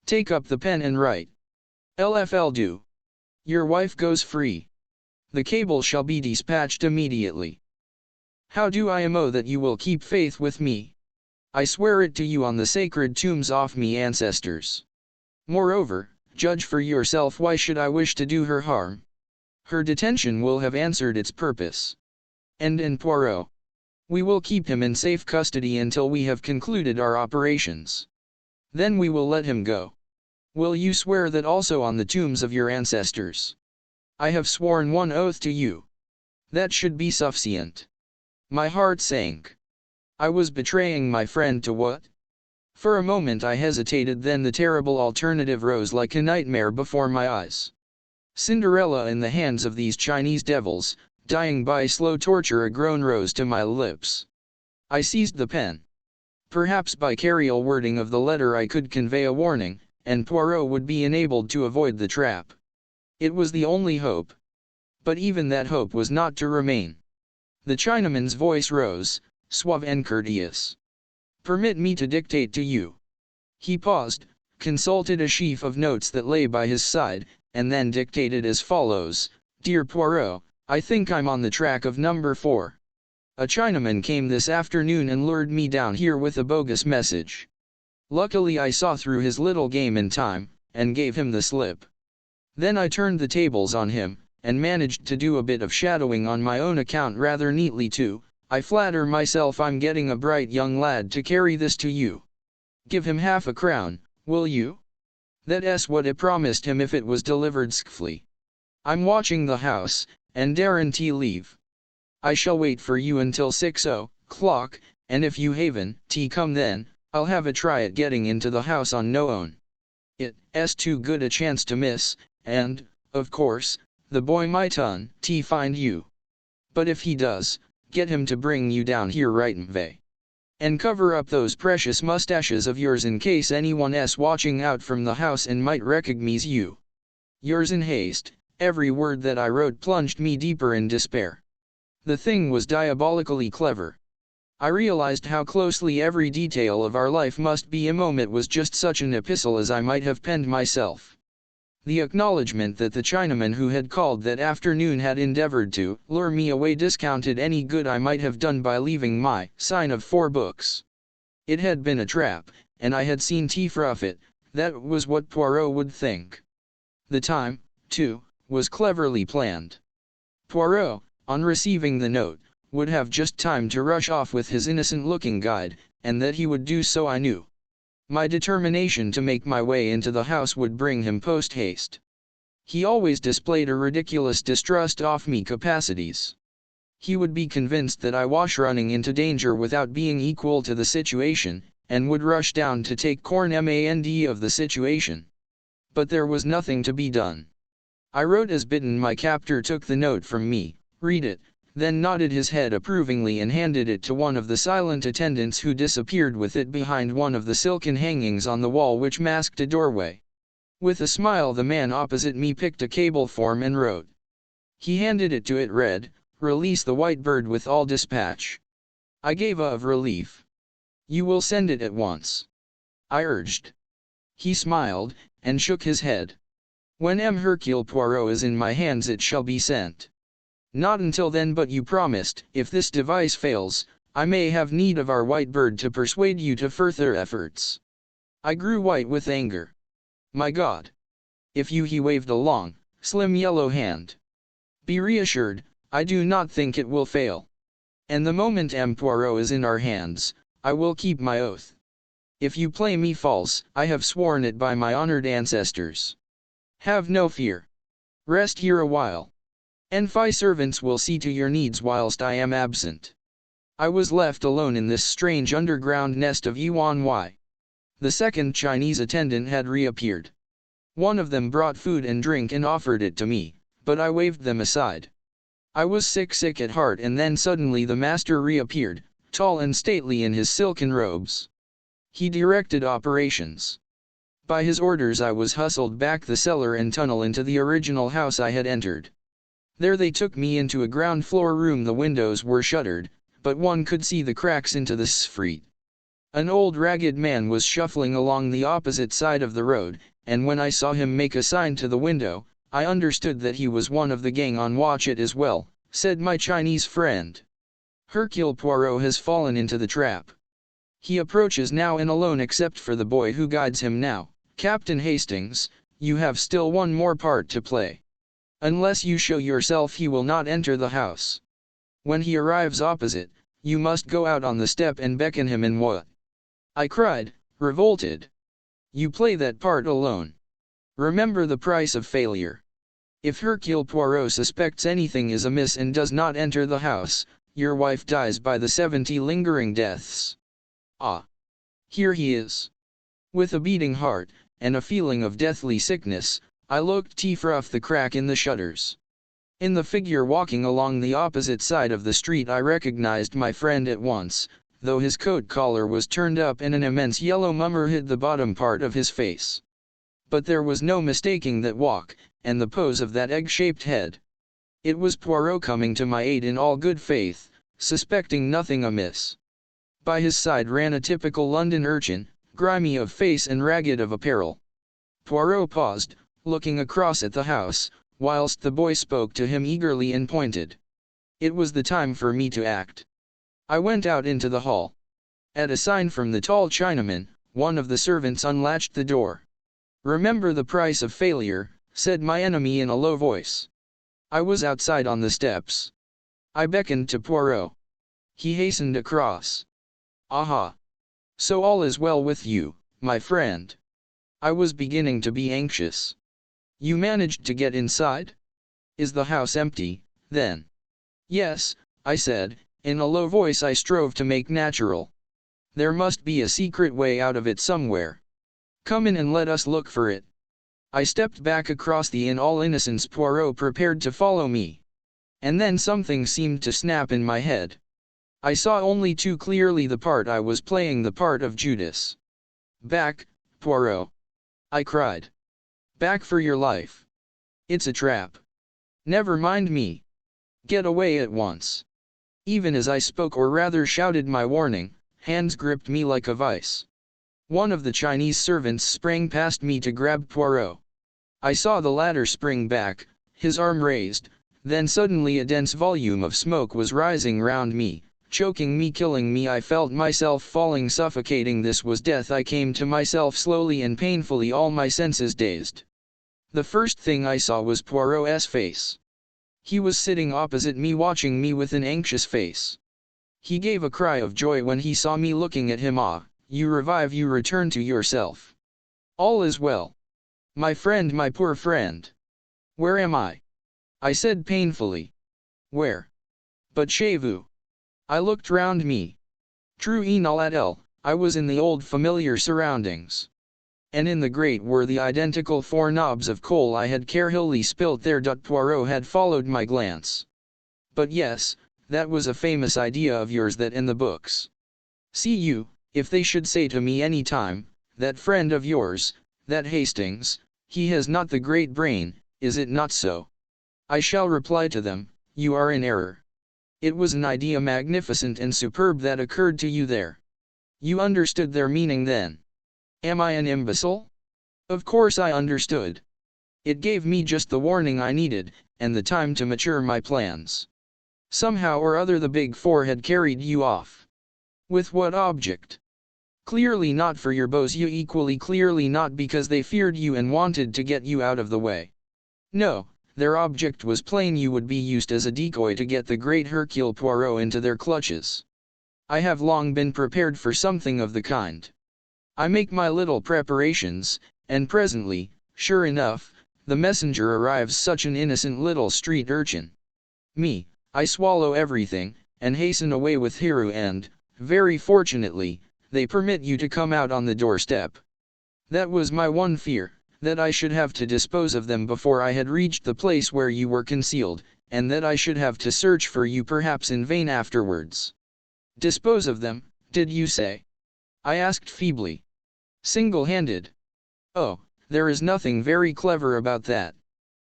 Take up the pen and write. LFL do. Your wife goes free. The cable shall be dispatched immediately. How do I know that you will keep faith with me? I swear it to you on the sacred tombs of me ancestors. Moreover, judge for yourself. Why should I wish to do her harm? Her detention will have answered its purpose. And in Poirot, we will keep him in safe custody until we have concluded our operations. Then we will let him go. Will you swear that also on the tombs of your ancestors? I have sworn one oath to you. That should be sufficient." My heart sank. I was betraying my friend to what? For a moment I hesitated, then the terrible alternative rose like a nightmare before my eyes. Cinderella in the hands of these Chinese devils, dying by slow torture. A groan rose to my lips. I seized the pen. Perhaps by careful wording of the letter I could convey a warning, and Poirot would be enabled to avoid the trap. It was the only hope. But even that hope was not to remain. The Chinaman's voice rose, suave and courteous. "Permit me to dictate to you." He paused, consulted a sheaf of notes that lay by his side, and then dictated as follows: "Dear Poirot, I think I'm on the track of number 4. A Chinaman came this afternoon and lured me down here with a bogus message. Luckily I saw through his little game in time, and gave him the slip. Then I turned the tables on him, and managed to do a bit of shadowing on my own account rather neatly too. I flatter myself I'm getting a bright young lad to carry this to you. Give him half-a-crown, will you? That's what I promised him if it was delivered skfully. I'm watching the house, and daren't leave. I shall wait for you until 6 o'clock, and if you haven't come then, I'll have a try at getting into the house on no own. It's too good a chance to miss, and, of course, the boy might find you. But if he does, get him to bring you down here right away. And cover up those precious mustaches of yours in case anyone's watching out from the house and might recognize you. Yours in haste. Every word that I wrote plunged me deeper in despair. The thing was diabolically clever. I realized how closely every detail of our life must be a moment was just such an epistle as I might have penned myself. The acknowledgement that the Chinaman who had called that afternoon had endeavored to lure me away discounted any good I might have done by leaving my sign of 4 books. It had been a trap, and I had seen rough it. That was what Poirot would think. The time, too, was cleverly planned. Poirot, on receiving the note, would have just time to rush off with his innocent-looking guide, and that he would do so I knew. My determination to make my way into the house would bring him post-haste. He always displayed a ridiculous distrust of me capacities. He would be convinced that I was running into danger without being equal to the situation, and would rush down to take command of the situation. But there was nothing to be done. I wrote as bidden. My captor took the note from me, read it, then nodded his head approvingly and handed it to one of the silent attendants who disappeared with it behind one of the silken hangings on the wall which masked a doorway. With a smile the man opposite me picked a cable form and wrote. He handed it to it, read, "Release the white bird with all dispatch." I gave a of relief. "You will send it at once?" I urged. He smiled, and shook his head. "When Hercule Poirot is in my hands it shall be sent. Not until then, but you promised, if this device fails, I may have need of our white bird to persuade you to further efforts." I grew white with anger. "My God! If you," he waved a long, slim yellow hand. "Be reassured, I do not think it will fail. And the moment Poirot is in our hands, I will keep my oath. If you play me false, I have sworn it by my honored ancestors. Have no fear. Rest here a while. And my servants will see to your needs whilst I am absent." I was left alone in this strange underground nest of Yuan Y. The second Chinese attendant had reappeared. One of them brought food and drink and offered it to me, but I waved them aside. I was sick at heart, and then suddenly the master reappeared, tall and stately in his silken robes. He directed operations. By his orders I was hustled back the cellar and tunnel into the original house I had entered. There they took me into a ground floor room. The windows were shuttered, but one could see the cracks into the street. An old ragged man was shuffling along the opposite side of the road, and when I saw him make a sign to the window, I understood that he was one of the gang on watch. "It as well," said my Chinese friend. "Hercule Poirot has fallen into the trap. He approaches now and alone except for the boy who guides him now. Captain Hastings, you have still one more part to play. Unless you show yourself he will not enter the house. When he arrives opposite, you must go out on the step and beckon him in." "What?" I cried, revolted. "You play that part alone. Remember the price of failure. If Hercule Poirot suspects anything is amiss and does not enter the house, your wife dies by the 70 lingering deaths. Ah! Here he is." With a beating heart, and a feeling of deathly sickness, I looked through the crack in the shutters. In the figure walking along the opposite side of the street I recognized my friend at once, though his coat collar was turned up and an immense yellow mummer hid the bottom part of his face. But there was no mistaking that walk, and the pose of that egg-shaped head. It was Poirot coming to my aid in all good faith, suspecting nothing amiss. By his side ran a typical London urchin, grimy of face and ragged of apparel. Poirot paused, looking across at the house, whilst the boy spoke to him eagerly and pointed. It was the time for me to act. I went out into the hall. At a sign from the tall Chinaman, one of the servants unlatched the door. "Remember the price of failure," said my enemy in a low voice. I was outside on the steps. I beckoned to Poirot. He hastened across. Aha! So all is well with you, my friend. I was beginning to be anxious. You managed to get inside? Is the house empty, then? Yes, I said, in a low voice I strove to make natural. There must be a secret way out of it somewhere. Come in and let us look for it. I stepped back across the in all innocence. Poirot prepared to follow me. And then something seemed to snap in my head. I saw only too clearly the part I was playing, the part of Judas. Back, Poirot! I cried. Back for your life. It's a trap. Never mind me. Get away at once. Even as I spoke, or rather shouted my warning, hands gripped me like a vice. One of the Chinese servants sprang past me to grab Poirot. I saw the latter spring back, his arm raised, then suddenly a dense volume of smoke was rising round me, choking me, killing me. I felt myself falling, suffocating. This was death. I came to myself slowly and painfully, all my senses dazed. The first thing I saw was Poirot's face. He was sitting opposite me, watching me with an anxious face. He gave a cry of joy when he saw me looking at him. Ah, you revive, you return to yourself. All is well. My friend, my poor friend. Where am I? I said painfully. Where? But chez vous. I looked round me. True inalal, I was in the old familiar surroundings. And in the grate were the identical 4 knobs of coal I had carefully spilt there. Poirot had followed my glance. But yes, that was a famous idea of yours, that in the books. See you, if they should say to me any time, that friend of yours, that Hastings, he has not the great brain, is it not so? I shall reply to them, you are in error. It was an idea magnificent and superb that occurred to you there. You understood their meaning then. Am I an imbecile? Of course I understood. It gave me just the warning I needed, and the time to mature my plans. Somehow or other the Big Four had carried you off. With what object? Clearly not for your beaux yeux, equally clearly not because they feared you and wanted to get you out of the way. No, their object was plain: you would be used as a decoy to get the great Hercule Poirot into their clutches. I have long been prepared for something of the kind. I make my little preparations, and presently, sure enough, the messenger arrives, such an innocent little street urchin. Me, I swallow everything, and hasten away with Hero, and, very fortunately, they permit you to come out on the doorstep. That was my one fear, that I should have to dispose of them before I had reached the place where you were concealed, and that I should have to search for you perhaps in vain afterwards. Dispose of them, did you say? I asked feebly. Single-handed? Oh, there is nothing very clever about that.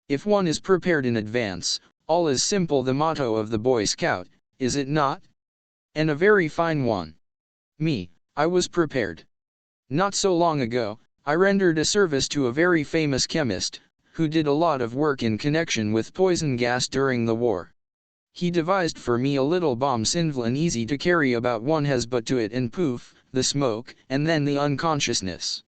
If one is prepared in advance, all is simple, the motto of the Boy Scout, is it not? And a very fine one. Me, I was prepared. Not so long ago, I rendered a service to a very famous chemist, who did a lot of work in connection with poison gas during the war. He devised for me a little bomb, simple and easy to carry about, one has but to it, and poof, the smoke, and then the unconsciousness.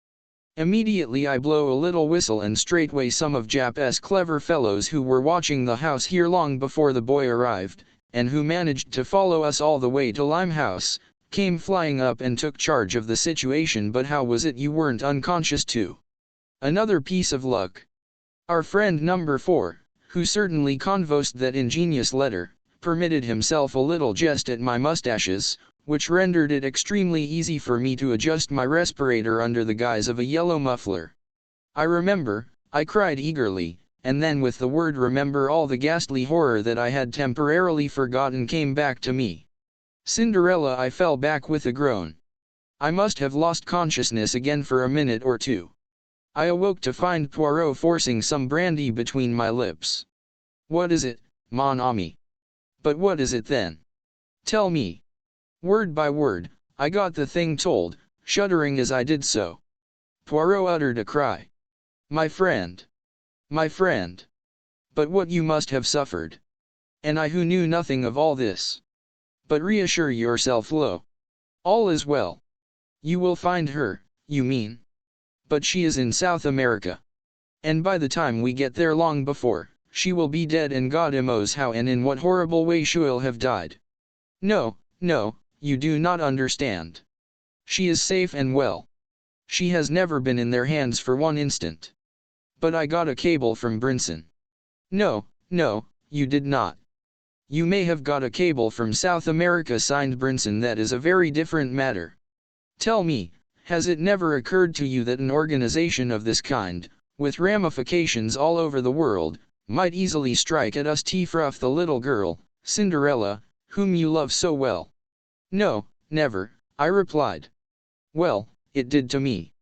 Immediately I blow a little whistle, and straightway some of Jap's clever fellows who were watching the house here long before the boy arrived, and who managed to follow us all the way to Limehouse, came flying up and took charge of the situation. But how was it you weren't unconscious too? Another piece of luck. Our friend number 4, who certainly convosed that ingenious letter, permitted himself a little jest at my mustaches, which rendered it extremely easy for me to adjust my respirator under the guise of a yellow muffler. I remember, I cried eagerly, and then with the word remember all the ghastly horror that I had temporarily forgotten came back to me. Cinderella, I fell back with a groan. I must have lost consciousness again for a minute or two. I awoke to find Poirot forcing some brandy between my lips. What is it, mon ami? But what is it then? Tell me. Word by word, I got the thing told, shuddering as I did so. Poirot uttered a cry. My friend! My friend! But what you must have suffered! And I who knew nothing of all this! But reassure yourself, lo! All is well. You will find her, you mean? But she is in South America. And by the time we get there, long before, She will be dead and God knows how and in what horrible way she'll have died. No, no, you do not understand. She is safe and well. She has never been in their hands for one instant. But I got a cable from Brinson. No, no, you did not. You may have got a cable from South America signed Brinson, that is a very different matter. Tell me, has it never occurred to you that an organization of this kind, with ramifications all over the world, might easily strike at us Tifruff, the little girl, Cinderella, whom you love so well? No, never, I replied. Well, it did to me.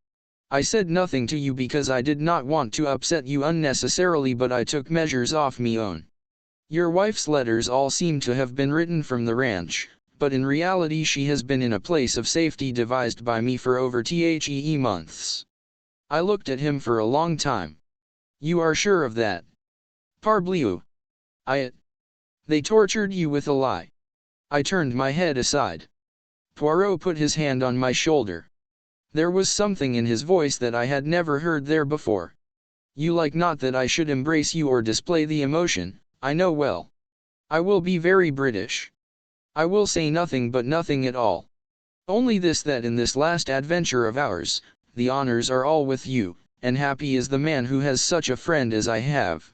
I said nothing to you because I did not want to upset you unnecessarily, but I took measures off me own. Your wife's letters all seem to have been written from the ranch, but in reality she has been in a place of safety devised by me for over 3 months. I looked at him for a long time. You are sure of that? Parbleu! They tortured you with a lie. I turned my head aside. Poirot put his hand on my shoulder. There was something in his voice that I had never heard there before. You like not that I should embrace you or display the emotion, I know well. I will be very British. I will say nothing but nothing at all. Only this, that in this last adventure of ours, the honors are all with you, and happy is the man who has such a friend as I have.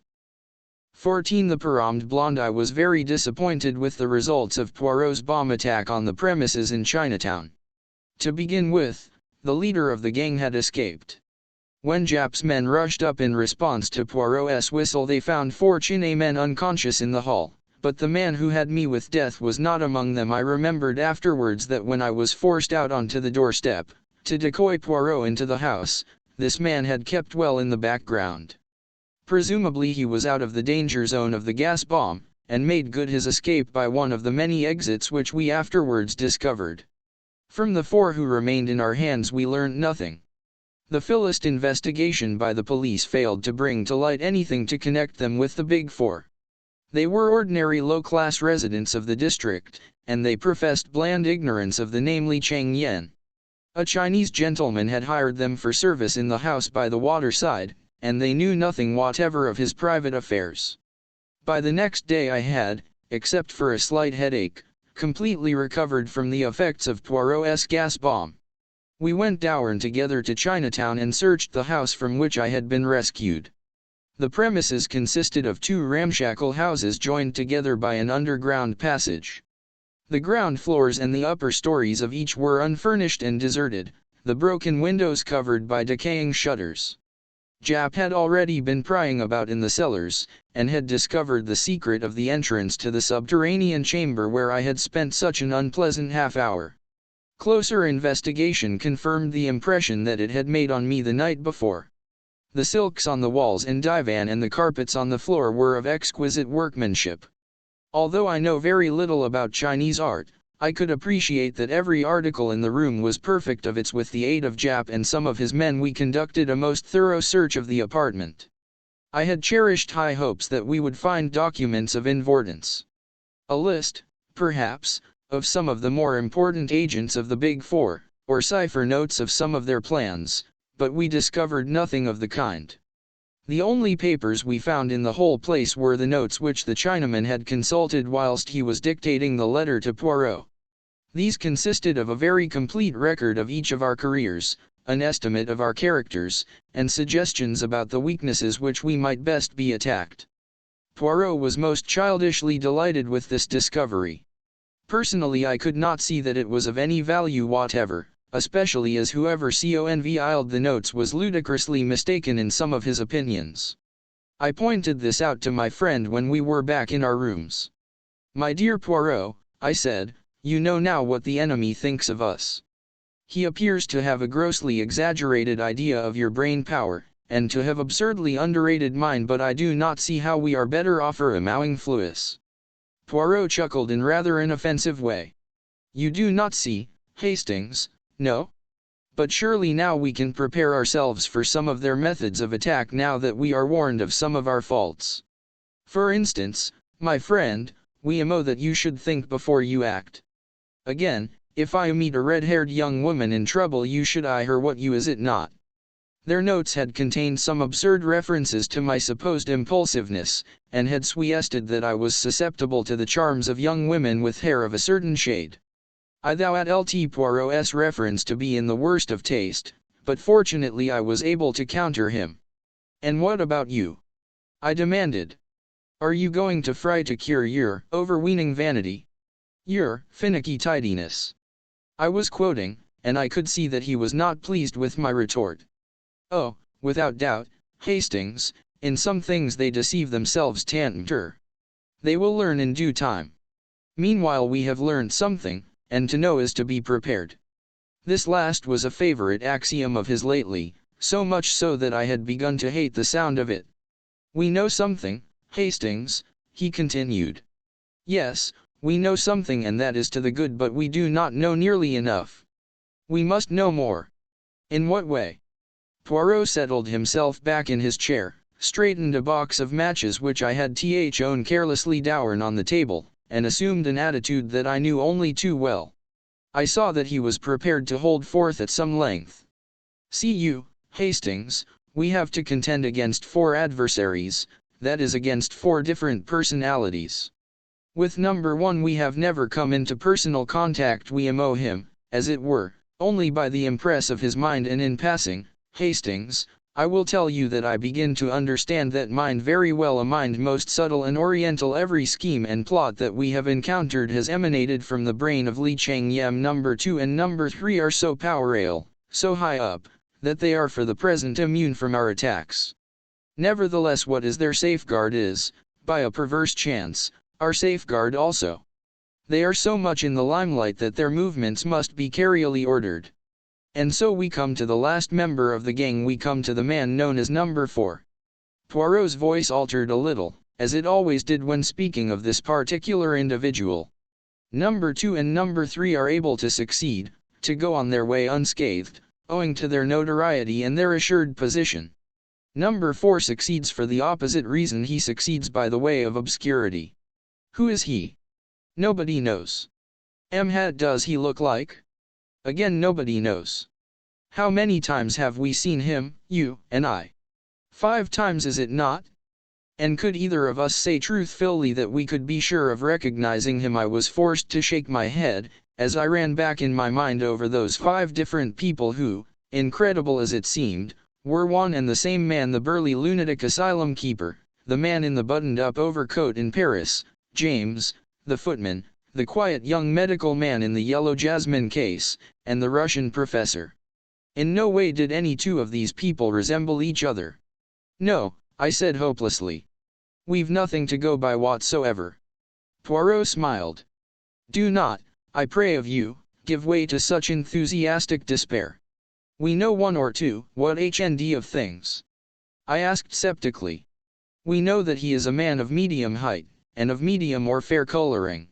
14. The performed blonde. I was very disappointed with the results of Poirot's bomb attack on the premises in Chinatown. To begin with, the leader of the gang had escaped. When Jap's men rushed up in response to Poirot's whistle, they found 4 Chinamen unconscious in the hall, but the man who had me with death was not among them. I remembered afterwards that when I was forced out onto the doorstep, to decoy Poirot into the house, this man had kept well in the background. Presumably he was out of the danger zone of the gas bomb, and made good his escape by one of the many exits which we afterwards discovered. From the 4 who remained in our hands we learned nothing. The fullest investigation by the police failed to bring to light anything to connect them with the Big Four. They were ordinary low-class residents of the district, and they professed bland ignorance of the namely Chang Yen. A Chinese gentleman had hired them for service in the house by the waterside, and they knew nothing whatever of his private affairs. By the next day I had, except for a slight headache, completely recovered from the effects of Poirot's gas bomb. We went down together to Chinatown and searched the house from which I had been rescued. The premises consisted of 2 ramshackle houses joined together by an underground passage. The ground floors and the upper stories of each were unfurnished and deserted, the broken windows covered by decaying shutters. Jap had already been prying about in the cellars, and had discovered the secret of the entrance to the subterranean chamber where I had spent such an unpleasant half-hour. Closer investigation confirmed the impression that it had made on me the night before. The silks on the walls and divan and the carpets on the floor were of exquisite workmanship. Although I know very little about Chinese art, I could appreciate that every article in the room was perfect. With the aid of Jap and some of his men we conducted a most thorough search of the apartment. I had cherished high hopes that we would find documents of importance. A list, perhaps, of some of the more important agents of the Big Four, or cipher notes of some of their plans, but we discovered nothing of the kind. The only papers we found in the whole place were the notes which the Chinaman had consulted whilst he was dictating the letter to Poirot. These consisted of a very complete record of each of our careers, an estimate of our characters, and suggestions about the weaknesses which we might best be attacked. Poirot was most childishly delighted with this discovery. Personally I could not see that it was of any value whatever, especially as whoever conveyed the notes was ludicrously mistaken in some of his opinions. I pointed this out to my friend when we were back in our rooms. "My dear Poirot," I said, "you know now what the enemy thinks of us. He appears to have a grossly exaggerated idea of your brain power, and to have absurdly underrated mine, but I do not see how we are better off among fluis." Poirot chuckled in rather an offensive way. "You do not see, Hastings, no? But surely now we can prepare ourselves for some of their methods of attack now that we are warned of some of our faults. For instance, my friend, we know that you should think before you act. Again, if I meet a red-haired young woman in trouble you should eye her, what you is it not? Their notes had contained some absurd references to my supposed impulsiveness, and had suggested that I was susceptible to the charms of young women with hair of a certain shade. I thought Lt. Poirot's reference to be in the worst of taste, but fortunately I was able to counter him. "And what about you?" I demanded. "Are you going to try to cure your overweening vanity? Your finicky tidiness?" I was quoting, and I could see that he was not pleased with my retort. "Oh, without doubt, Hastings, in some things they deceive themselves tanter. They will learn in due time. Meanwhile we have learned something, and to know is to be prepared." This last was a favorite axiom of his lately, so much so that I had begun to hate the sound of it. "We know something, Hastings," he continued. "Yes, we know something, and that is to the good, but we do not know nearly enough. We must know more." "In what way?" Poirot settled himself back in his chair, straightened a box of matches which I had thrown carelessly down on the table, and assumed an attitude that I knew only too well. I saw that he was prepared to hold forth at some length. "See you, Hastings, we have to contend against 4 adversaries, that is against 4 different personalities. With number 1 we have never come into personal contact, we know him, as it were, only by the impress of his mind, and in passing, Hastings, I will tell you that I begin to understand that mind very well, a mind most subtle and oriental. Every scheme and plot that we have encountered has emanated from the brain of Li Chang Yem. Number 2 and number 3 are so powerful, so high up, that they are for the present immune from our attacks. Nevertheless, what is their safeguard is, by a perverse chance, our safeguard also. They are so much in the limelight that their movements must be carefully ordered. And so we come to the last member of the gang, we come to the man known as number 4. Poirot's voice altered a little, as it always did when speaking of this particular individual. Number 2 and number 3 are able to succeed, to go on their way unscathed, owing to their notoriety and their assured position. Number 4 succeeds for the opposite reason. He succeeds by the way of obscurity. Who is he? Nobody knows. What does he look like? Again, nobody knows. How many times have we seen him, you and I? 5 times, is it not? And could either of us say truthfully that we could be sure of recognizing him? I was forced to shake my head, as I ran back in my mind over those 5 different people who, incredible as it seemed, were one and the same man: the burly lunatic asylum keeper, the man in the buttoned-up overcoat in Paris, James, the footman, the quiet young medical man in the yellow jasmine case, and the Russian professor. In no way did any 2 of these people resemble each other. "No," I said hopelessly. "We've nothing to go by whatsoever." Poirot smiled. "Do not, I pray of you, give way to such enthusiastic despair. We know 1 or 2, what HND of things?" I asked sceptically. "We know that he is a man of medium height, and of medium or fair coloring.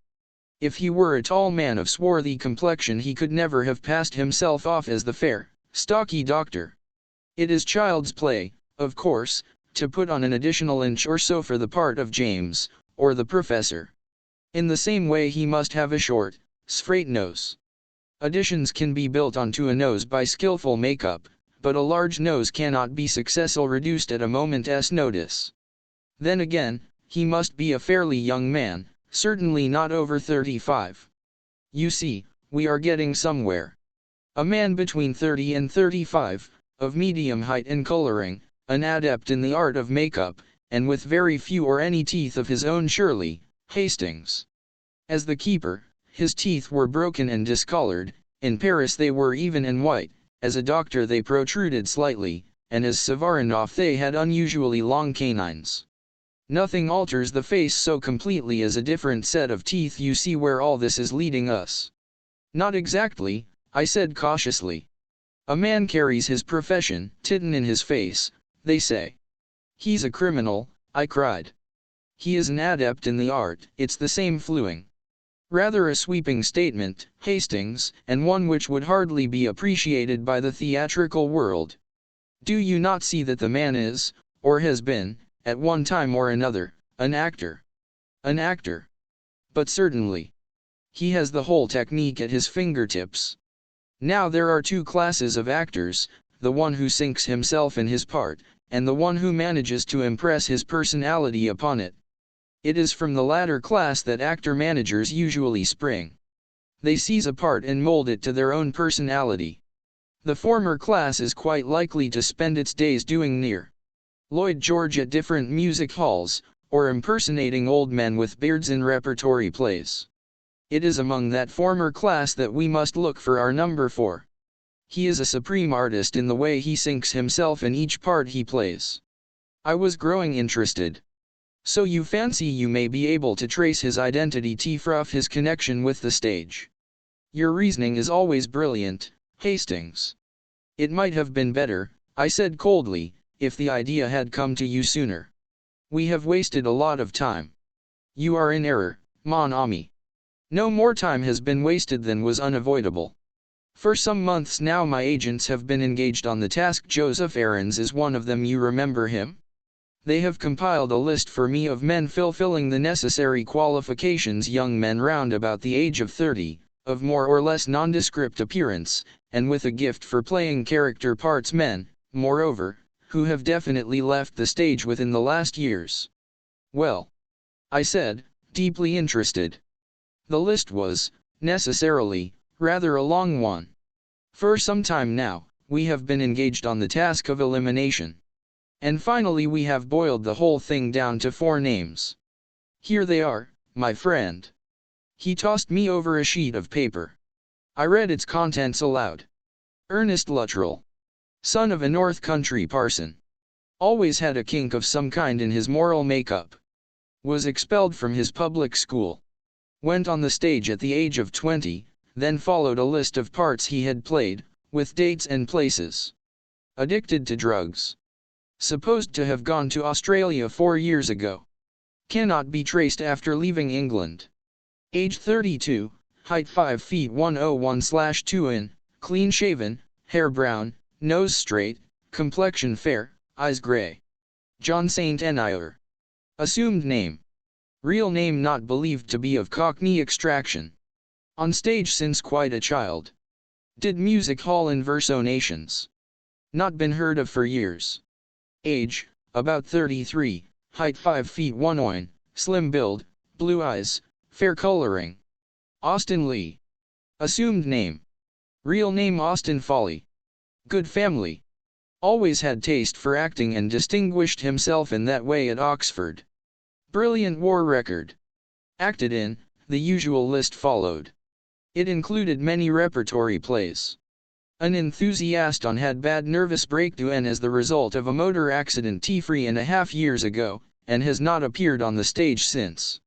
If he were a tall man of swarthy complexion he could never have passed himself off as the fair, stocky doctor. It is child's play, of course, to put on an additional inch or so for the part of James, or the professor. In the same way he must have a short, straight nose. Additions can be built onto a nose by skillful makeup, but a large nose cannot be successfully reduced at a moment's notice. Then again, he must be a fairly young man, certainly not over 35. You see, we are getting somewhere. A man between 30 and 35, of medium height and coloring, an adept in the art of makeup, and with very few or any teeth of his own, surely, Hastings. As the keeper, his teeth were broken and discolored; in Paris they were even and white; as a doctor they protruded slightly, and as Savarinoff they had unusually long canines. Nothing alters the face so completely as a different set of teeth. You see where all this is leading us?" "Not exactly," I said cautiously. "A man carries his profession titten in his face, they say." "He's a criminal," I cried. "He is an adept in the art, it's the same fluing." "Rather a sweeping statement, Hastings, and one which would hardly be appreciated by the theatrical world. Do you not see that the man is, or has been, at one time or another, an actor? An actor. But certainly. He has the whole technique at his fingertips. Now there are 2 classes of actors, the one who sinks himself in his part, and the one who manages to impress his personality upon it. It is from the latter class that actor-managers usually spring. They seize a part and mold it to their own personality. The former class is quite likely to spend its days doing near Lloyd George at different music halls, or impersonating old men with beards in repertory plays. It is among that former class that we must look for our number 4. He is a supreme artist in the way he sinks himself in each part he plays. I was growing interested. So you fancy you may be able to trace his identity through his connection with the stage. Your reasoning is always brilliant, Hastings. It might have been better, I said coldly, if the idea had come to you sooner. We have wasted a lot of time. You are in error, mon ami. No more time has been wasted than was unavoidable. For some months now my agents have been engaged on the task. Joseph Aarons is one of them. You remember him? They have compiled a list for me of men fulfilling the necessary qualifications, young men round about the age of 30, of more or less nondescript appearance, and with a gift for playing character parts, men, moreover, who have definitely left the stage within the last years. Well, I said, deeply interested. The list was, necessarily, rather a long one. For some time now, we have been engaged on the task of elimination. And finally we have boiled the whole thing down to 4 names. Here they are, my friend. He tossed me over a sheet of paper. I read its contents aloud. Ernest Luttrell. Son of a North Country parson. Always had a kink of some kind in his moral makeup. Was expelled from his public school. Went on the stage at the age of 20, then followed a list of parts he had played, with dates and places. Addicted to drugs. Supposed to have gone to Australia 4 years ago. Cannot be traced after leaving England. Age 32, height 5 feet 101/2 in, clean shaven, hair brown, nose straight, complexion fair, eyes gray. John St. Enier. Assumed name. Real name not believed to be of Cockney extraction. On stage since quite a child. Did music hall impersonations. Not been heard of for years. Age, about 33, height 5 feet 1 in, slim build, blue eyes, fair coloring. Austin Lee. Assumed name. Real name Austin Foley. Good family. Always had taste for acting and distinguished himself in that way at Oxford. Brilliant war record. Acted in, the usual list followed. It included many repertory plays. An enthusiast on had bad nervous breakdown as the result of a motor accident 3.5 years ago, and has not appeared on the stage since.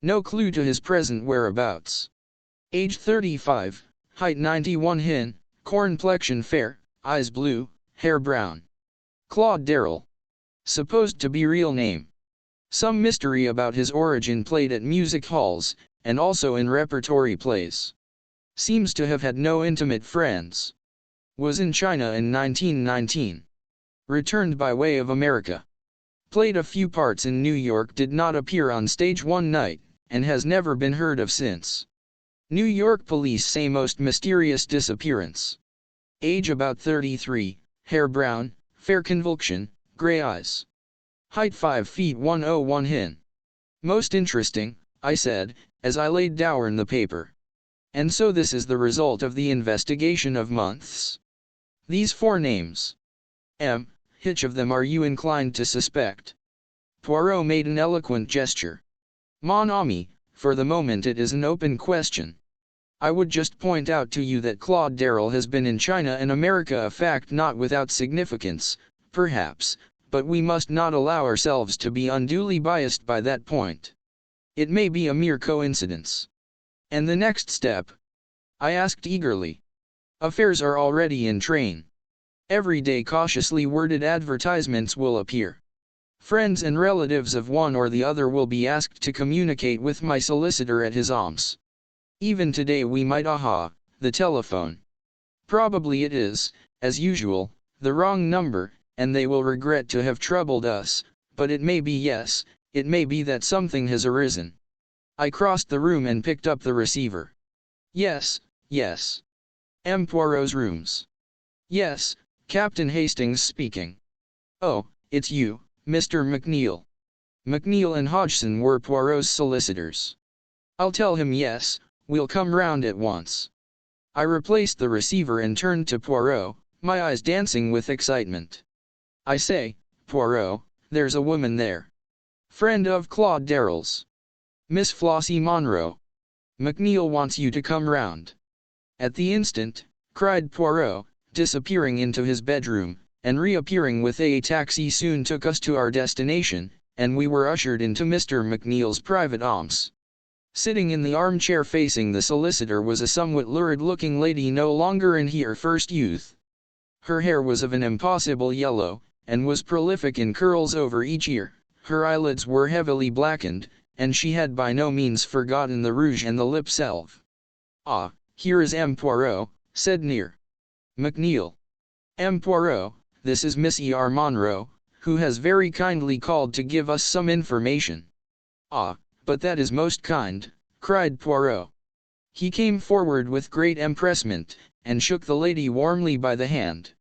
No clue to his present whereabouts. Age 35, height 91 hin, complexion fair, eyes blue, hair brown. Claude Darrell. Supposed to be real name. Some mystery about his origin. Played at music halls, and also in repertory plays. Seems to have had no intimate friends. Was in China in 1919. Returned by way of America. Played a few parts in New York. Did not appear on stage one night, and has never been heard of since. New York police say most mysterious disappearance. Age about 33, hair brown, fair convulsion, gray eyes. Height 5 feet 101 hin. Most interesting, I said, as I laid down the paper. And so this is the result of the investigation of months. These 4 names. Which of them are you inclined to suspect? Poirot made an eloquent gesture. Mon ami, for the moment it is an open question. I would just point out to you that Claude Darrell has been in China and America, a fact not without significance, perhaps, but we must not allow ourselves to be unduly biased by that point. It may be a mere coincidence. And the next step? I asked eagerly. Affairs are already in train. Every day cautiously worded advertisements will appear. Friends and relatives of one or the other will be asked to communicate with my solicitor at his arms. Even today we might the telephone. Probably it is, as usual, the wrong number, and they will regret to have troubled us, but it may be yes, it may be that something has arisen. I crossed the room and picked up the receiver. Yes, yes. M. Poirot's rooms. Yes, Captain Hastings speaking. Oh, it's you, Mr. McNeil. McNeil and Hodgson were Poirot's solicitors. I'll tell him yes, we'll come round at once. I replaced the receiver and turned to Poirot, my eyes dancing with excitement. I say, Poirot, there's a woman there. Friend of Claude Darrell's. Miss Flossie Monroe. McNeil wants you to come round. At the instant, cried Poirot, disappearing into his bedroom, and reappearing with a taxi soon took us to our destination, and we were ushered into Mr. McNeil's private office. Sitting in the armchair facing the solicitor was a somewhat lurid-looking lady no longer in her first youth. Her hair was of an impossible yellow, and was prolific in curls over each ear, her eyelids were heavily blackened, and she had by no means forgotten the rouge and the lip salve. "Ah, here is M. Poirot," said Near. McNeil. "M. Poirot, this is Miss E. R. Monroe, who has very kindly called to give us some information." "Ah, but that is most kind," cried Poirot. He came forward with great empressement, and shook the lady warmly by the hand.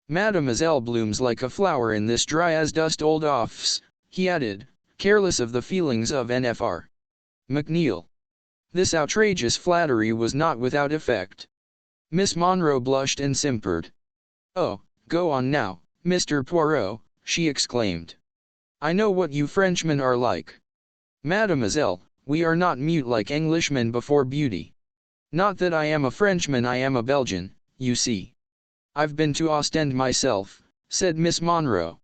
"Mademoiselle blooms like a flower in this dry-as-dust old office," he added, careless of the feelings of Nfr. McNeil. This outrageous flattery was not without effect. Miss Monroe blushed and simpered. "Oh, go on now, Mr. Poirot," she exclaimed. "I know what you Frenchmen are like. Mademoiselle, we are not mute like Englishmen before beauty. Not that I am a Frenchman, I am a Belgian, you see." "I've been to Ostend myself," said Miss Monroe.